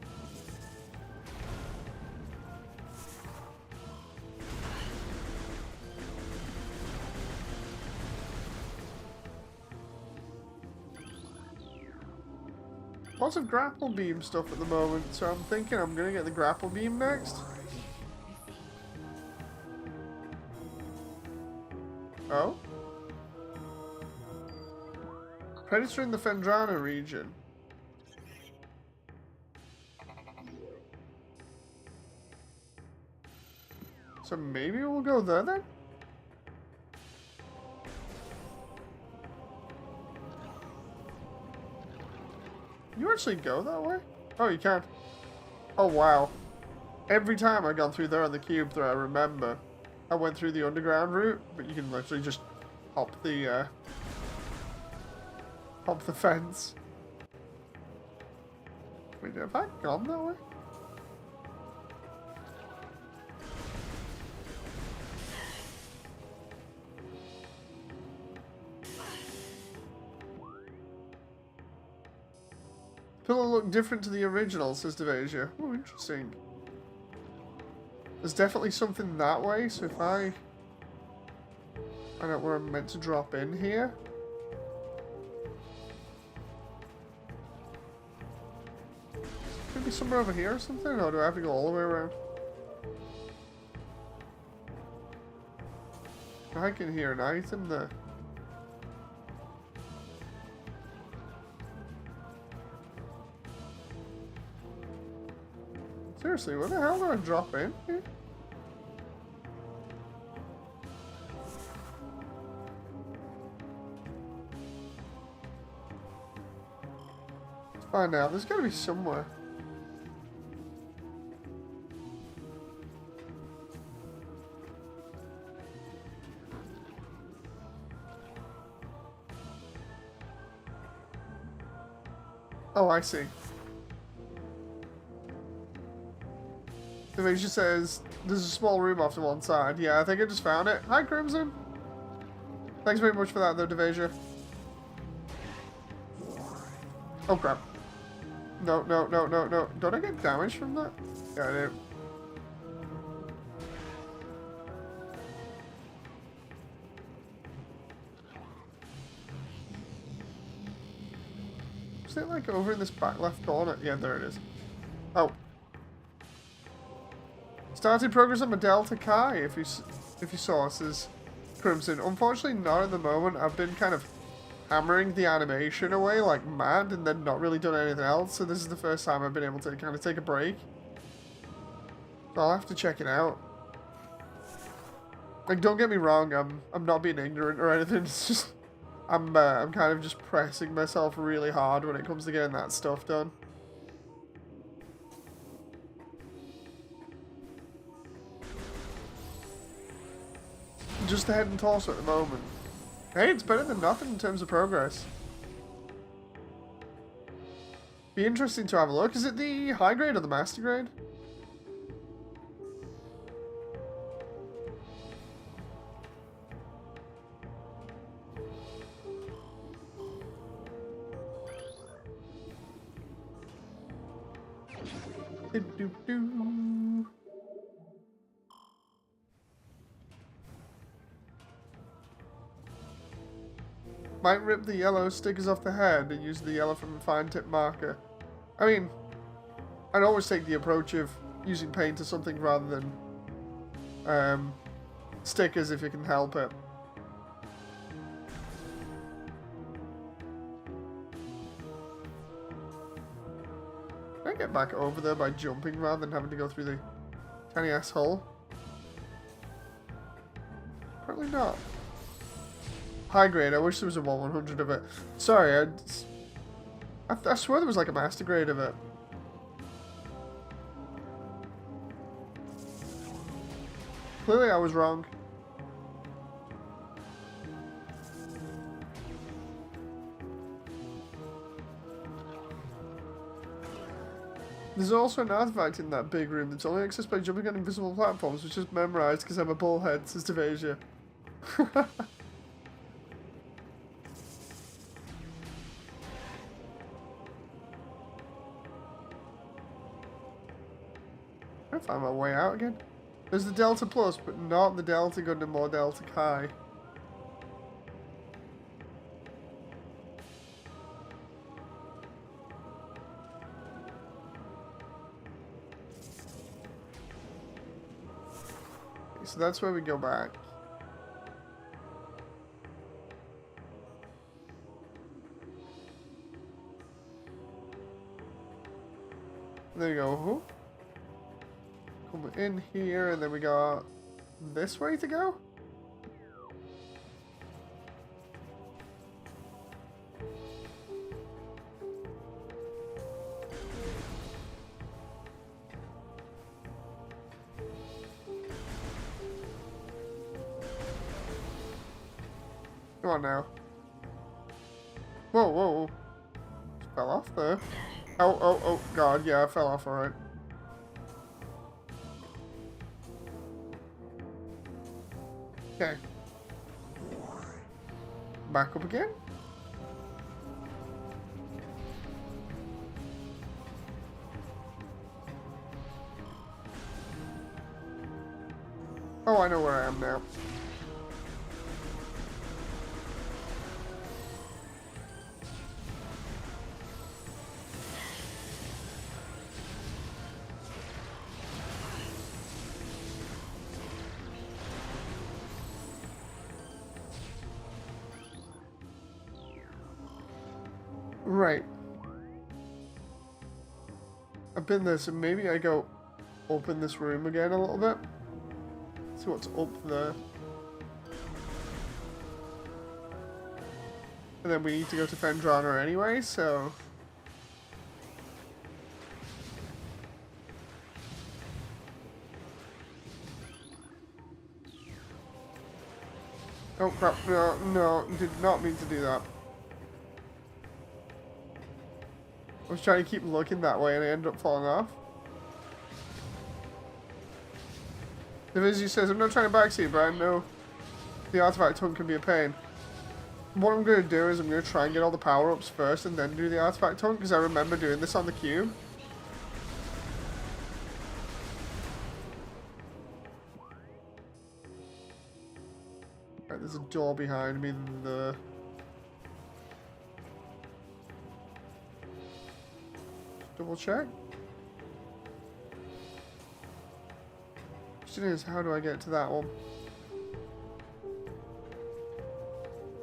Lots of grapple beam stuff at the moment, so I'm thinking I'm gonna get the grapple beam next. Oh? Predator in the Fendrana region. So maybe we'll go there then? You actually go that way? Oh, you can. Oh, wow. Every time I've gone through there on the cube that I remember, I went through the underground route, but you can literally just hop the fence. Wait, have I gone that way? Pillar look different to the original, says Devasia. Oh, interesting. There's definitely something that way, so if I find out where I'm meant to drop in here. Could be somewhere over here or something, or do I have to go all the way around? I can hear an item there. Seriously, where the hell do I drop in here? Let's find out. There's gotta be somewhere. Oh, I see. The Devasia says there's a small room off to one side. Yeah, I think I just found it. Hi, Crimson. Thanks very much for that, though, Devasia. Oh, crap. No, no, no, no, no. Don't I get damage from that? Yeah, I do. Is it like over in this back left corner? Yeah, there it is. Oh. Started progress on my Delta Chi, if you saw, says Crimson. Unfortunately, not at the moment. I've been kind of hammering the animation away like mad and then not really done anything else. So this is the first time I've been able to kind of take a break. So I'll have to check it out. Like, don't get me wrong, I'm not being ignorant or anything. It's just I'm kind of just pressing myself really hard when it comes to getting that stuff done. Just the head and torso at the moment. Hey, it's better than nothing in terms of progress. Be interesting to have a look. Is it the high grade or the master grade? Do-do-do. Might rip the yellow stickers off the head and use the yellow from a fine tip marker. I mean, I'd always take the approach of using paint or something rather than stickers if you can help it. Can I get back over there by jumping rather than having to go through the tiny ass hole? Apparently not. High grade, I wish there was a 1/100 of it. Sorry, I swear there was like a master grade of it. Clearly I was wrong. There's also an artifact in that big room that's only accessed by jumping on invisible platforms, which is memorized because I'm a bullhead, says Devasia. I find my way out again. There's the Delta Plus, but not the Delta Gundam or Delta Chi. so that's where we go back. There you go. Come in here, and then we got this way to go? Come on now. Whoa, whoa, whoa. Just fell off there. Oh, God, yeah, I fell off, alright. Okay. Back up again? Oh, I know where I am now. Right. I've been there, so maybe I go open this room again a little bit. See what's up there. And then we need to go to Fendrana anyway, so... Oh crap, no, did not mean to do that. I was trying to keep looking that way and I ended up falling off. The Vizzy says, I'm not trying to backseat, but I know the artifact hunt can be a pain. What I'm going to do is I'm going to try and get all the power-ups first and then do the artifact hunt, because I remember doing this on the cube. Right, there's a door behind me. Double check. Question is, how do I get to that one?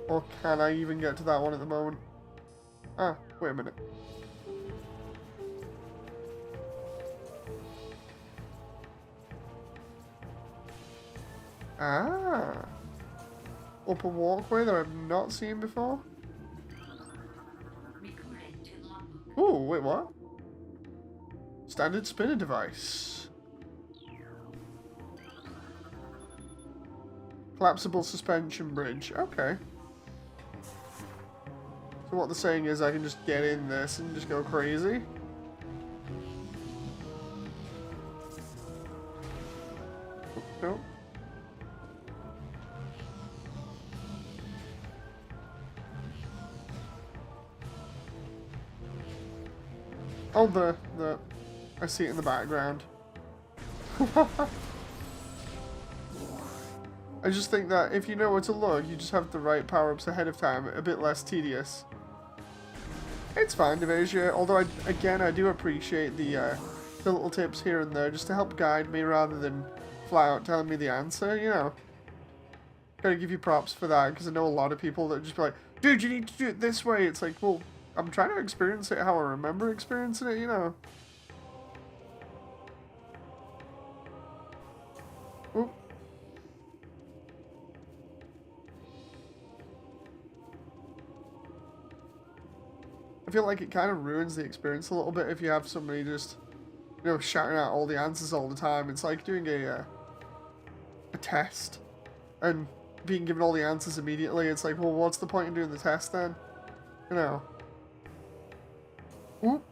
Or can I even get to that one at the moment? Ah, wait a minute. Ah. Up a walkway that I've not seen before? Ooh, wait, what? Standard spinner device. Collapsible suspension bridge. Okay. So what they're saying is I can just get in this and just go crazy. Nope. Oh, the I see it in the background. I just think that if you know where to look, you just have the right power-ups ahead of time, a bit less tedious. It's fine, Devasia, although I do appreciate the little tips here and there just to help guide me rather than flat out telling me the answer, you know. Gotta give you props for that, because I know a lot of people that just be like, dude, you need to do it this way. It's like, well, I'm trying to experience it how I remember experiencing it, you know. Oop. I feel like it kind of ruins the experience a little bit if you have somebody just, you know, shouting out all the answers all the time. It's like doing a test and being given all the answers immediately. It's like, well, what's the point in doing the test then? You know. Oop.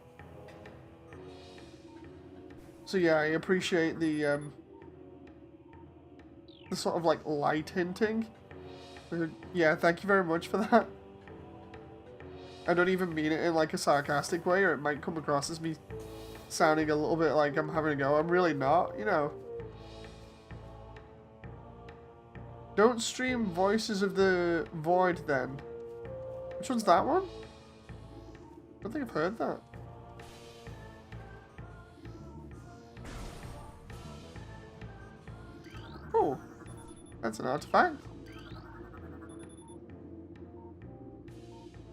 So yeah, I appreciate the sort of like light hinting. Yeah, thank you very much for that. I don't even mean it in like a sarcastic way, or it might come across as me sounding a little bit like I'm having a go. I'm really not, you know. Don't stream Voices of the Void then. Which one's that one? I don't think I've heard that. Oh, That's an artifact.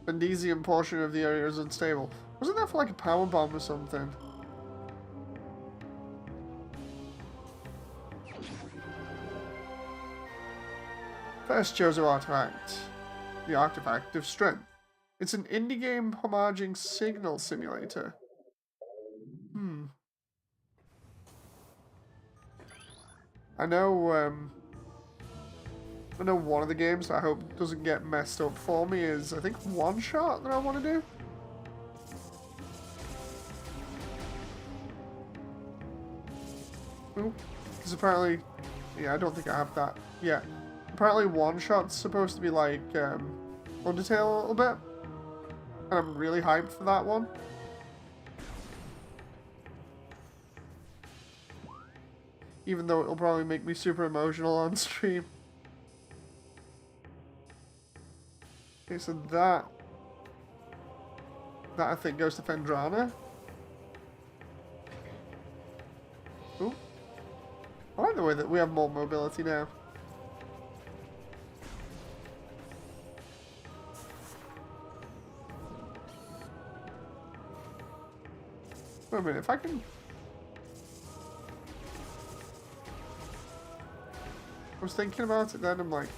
Bendesium portion of the area is unstable. Wasn't that for like a power bomb or something? First Jozo artifact. The Artifact of Strength. It's an indie game homaging signal simulator. I know one of the games that I hope doesn't get messed up for me is, I think, One Shot that I want to do. Because apparently, yeah, I don't think I have that yet. Apparently One Shot's supposed to be like Undertale a little bit. And I'm really hyped for that one. Even though it'll probably make me super emotional on stream. Okay, so that I think goes to Phendrana. Ooh. I like the way that we have more mobility now. Wait a minute, if I can... I was thinking about it then, I'm like...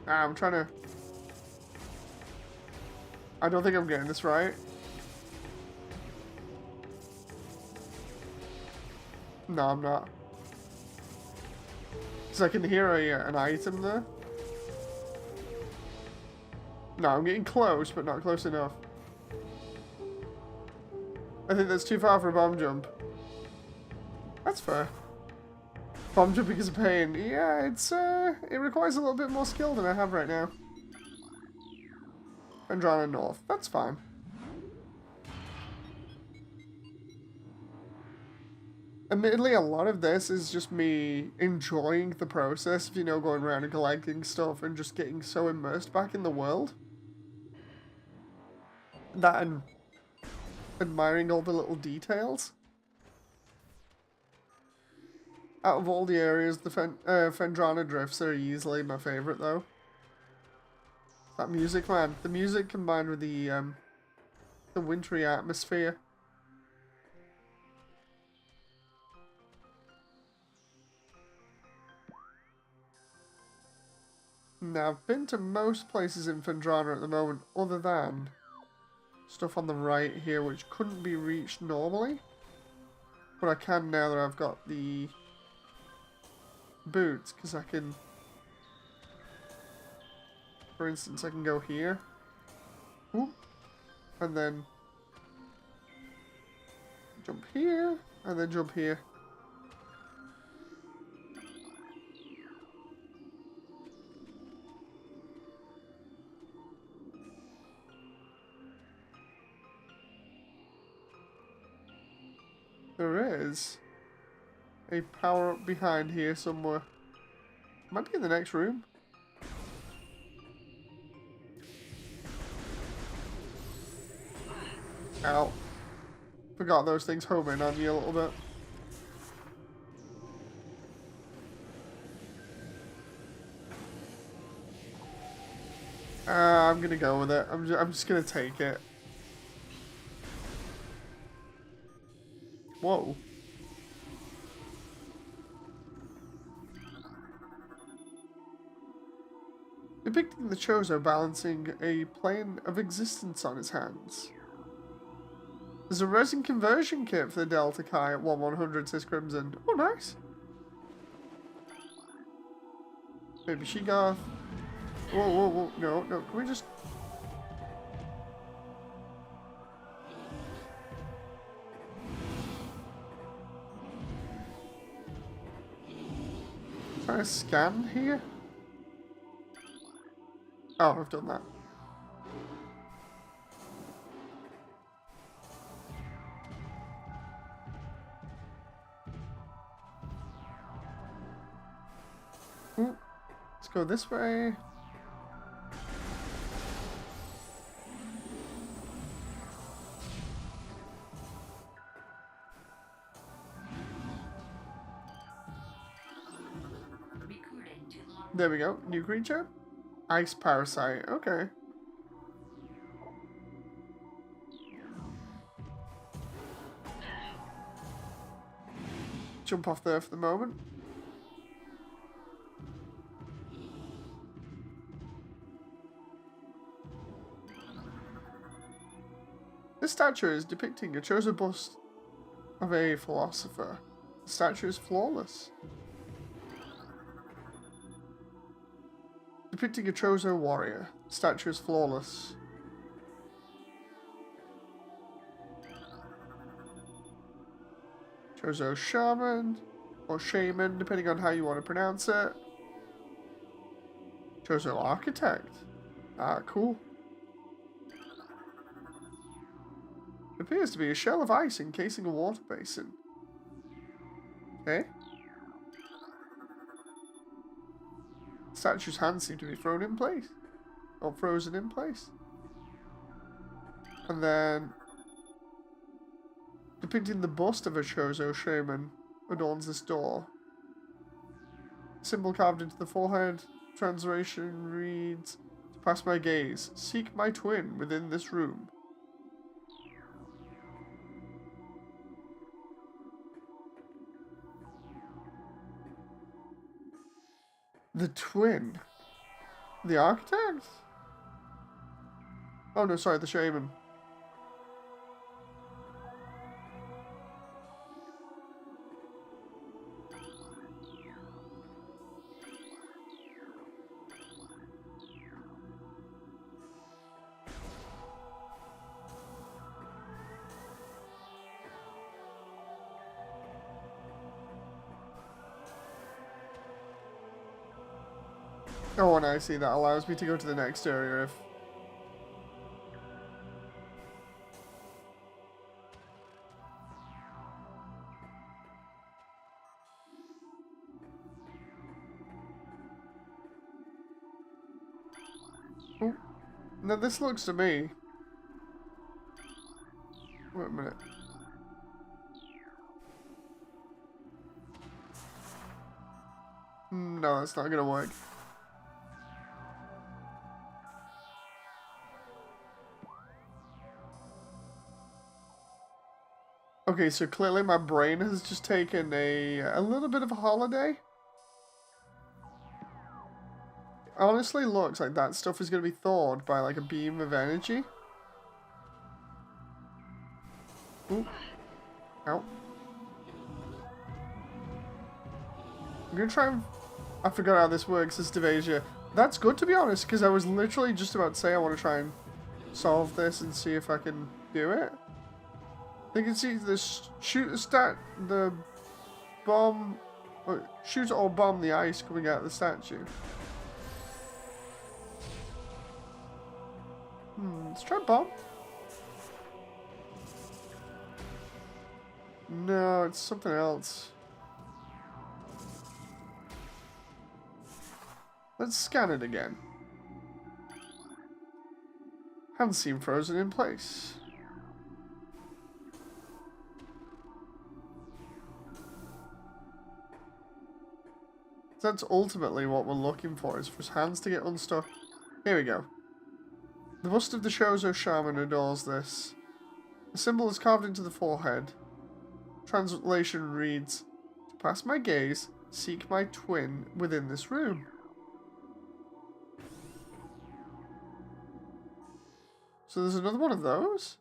I'm trying to... I don't think I'm getting this right. No, I'm not. Because I can hear an item there. No, I'm getting close, but not close enough. I think that's too far for a bomb jump. That's fair. Bomb jumping is a pain. Yeah, it requires a little bit more skill than I have right now. Phendrana North. That's fine. Admittedly, a lot of this is just me enjoying the process of, you know, going around and collecting stuff and just getting so immersed back in the world. That and admiring all the little details. Out of all the areas, the Phendrana Drifts are easily my favourite, though. That music, man. The music combined with the wintry atmosphere. Now, I've been to most places in Phendrana at the moment, other than stuff on the right here, which couldn't be reached normally. But I can now that I've got the boots, because I can... For instance, I can go here. Whoop, and then jump here, and then jump here. There is a power-up behind here somewhere. Might be in the next room. Ow. Forgot those things home in on you a little bit. I'm gonna go with it. I'm just gonna take it. Whoa. Depicting the Chozo balancing a plane of existence on his hands. There's a resin conversion kit for the Delta Chi at 1/100, says Crimson. Oh, nice. Baby Sheegoth. Whoa, whoa, whoa. No, no. Can we just... Trying to scan here? Oh, I've done that. Ooh, let's go this way. There we go. New creature. Ice parasite. Okay. Jump off there for the moment. This statue is depicting a chosen bust of a philosopher. The statue is flawless. Depicting a Chozo warrior. The statue is flawless. Chozo shaman, or shaman, depending on how you want to pronounce it. Chozo architect. Ah, cool. It appears to be a shell of ice encasing a water basin. Okay. The statue's hands seem to be thrown in place. Or frozen in place. And then depicting the bust of a Chozo shaman adorns this door. Symbol carved into the forehead. Translation reads, "To pass my gaze, seek my twin within this room." The twin? The architect? Oh no, sorry, the shaman. Oh, and I see that allows me to go to the next area if... Oh, now this looks to me... Wait a minute. No, that's not gonna work. Okay, so clearly my brain has just taken a little bit of a holiday. Honestly, looks like that stuff is going to be thawed by like a beam of energy. Ooh. Ow. I'm going to try and... I forgot how this works, this Devasia. That's good, to be honest, because I was literally just about to say I want to try and solve this and see if I can do it. You can see this the bomb, shoot or bomb the ice coming out of the statue. Let's try bomb. No, it's something else. Let's scan it again. Hands seem frozen in place. That's ultimately what we're looking for, is for his hands to get unstuck. Here we go. The bust of the Chozo shaman adores this. The symbol is carved into the forehead. Translation reads, "To pass my gaze, seek my twin within this room." So there's another one of those?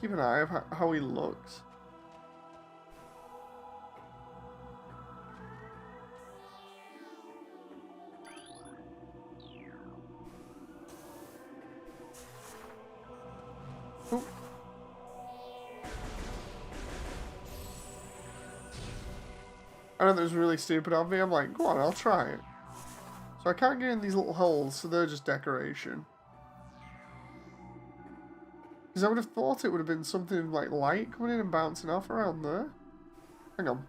Keep an eye on how he looks. Oh. I know that was really stupid of me. I'm like, go on, I'll try it. So I can't get in these little holes, so they're just decoration. Because I would have thought it would have been something like light coming in and bouncing off around there. Hang on.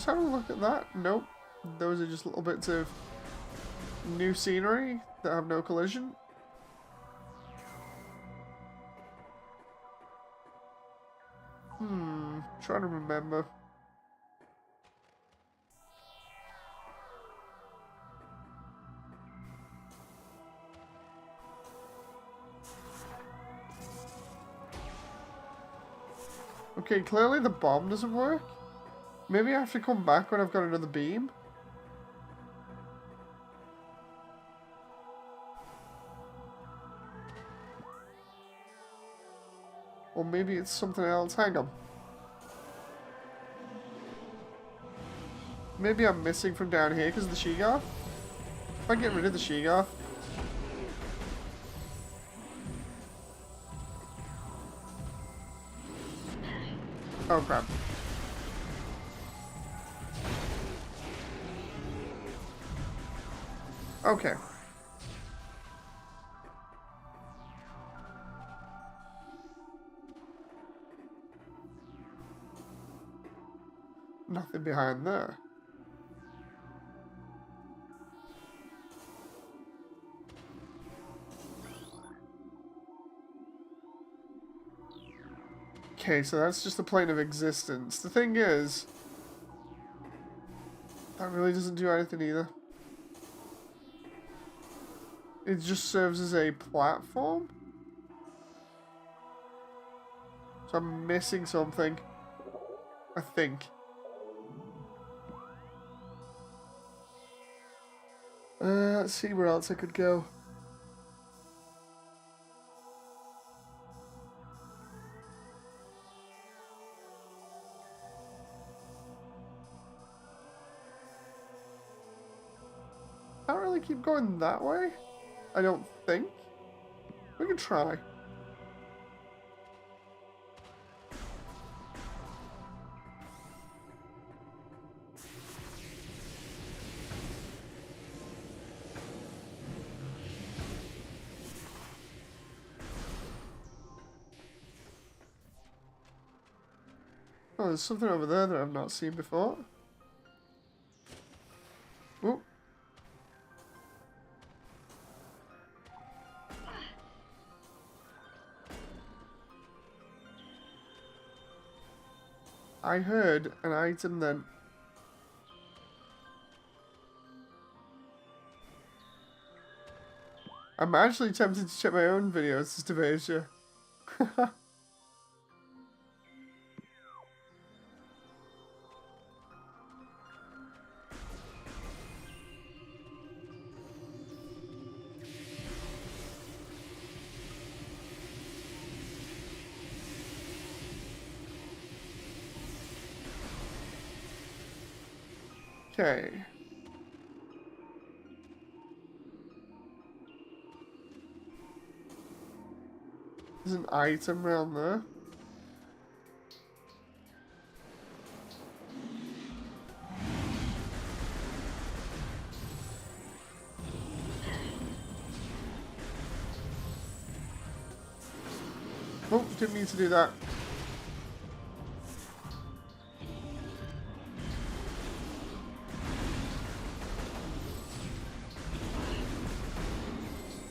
just have a look at that. Nope. Those are just little bits of new scenery that have no collision. Trying to remember. Okay, clearly the bomb doesn't work. Maybe I have to come back when I've got another beam. Or maybe it's something else. Hang on. Maybe I'm missing from down here because of the Sheegoth. If I get rid of the Sheegoth. Oh crap. Okay. Nothing behind there. Okay, so that's just the plane of existence. The thing is, that really doesn't do anything either. It just serves as a platform? So I'm missing something. I think. Let's see where else I could go. Can't really keep going that way. I don't think. We can try. Oh, there's something over there that I've not seen before. Ooh. I heard an item then. I'm actually tempted to check my own videos just to be sure. Okay. There's an item around there. Oh, didn't mean to do that.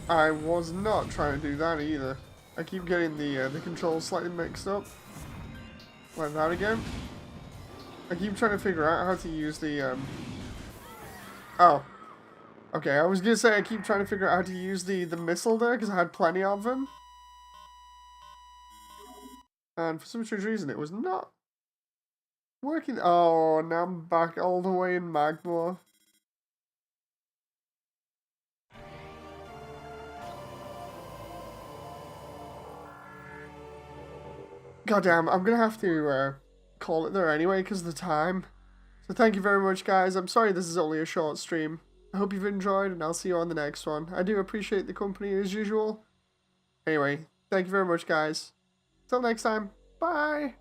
I was not trying to do that either. I keep getting the controls slightly mixed up. Like that again. I keep trying to figure out how to use the Oh. Okay, I was gonna say I keep trying to figure out how to use the missile there because I had plenty of them. And for some strange reason it was not working. Oh, now I'm back all the way in Magma. Goddamn, I'm gonna have to call it there anyway because of the time. So thank you very much, guys. I'm sorry this is only a short stream. I hope you've enjoyed, and I'll see you on the next one. I do appreciate the company as usual. Anyway, thank you very much, guys. Till next time, bye!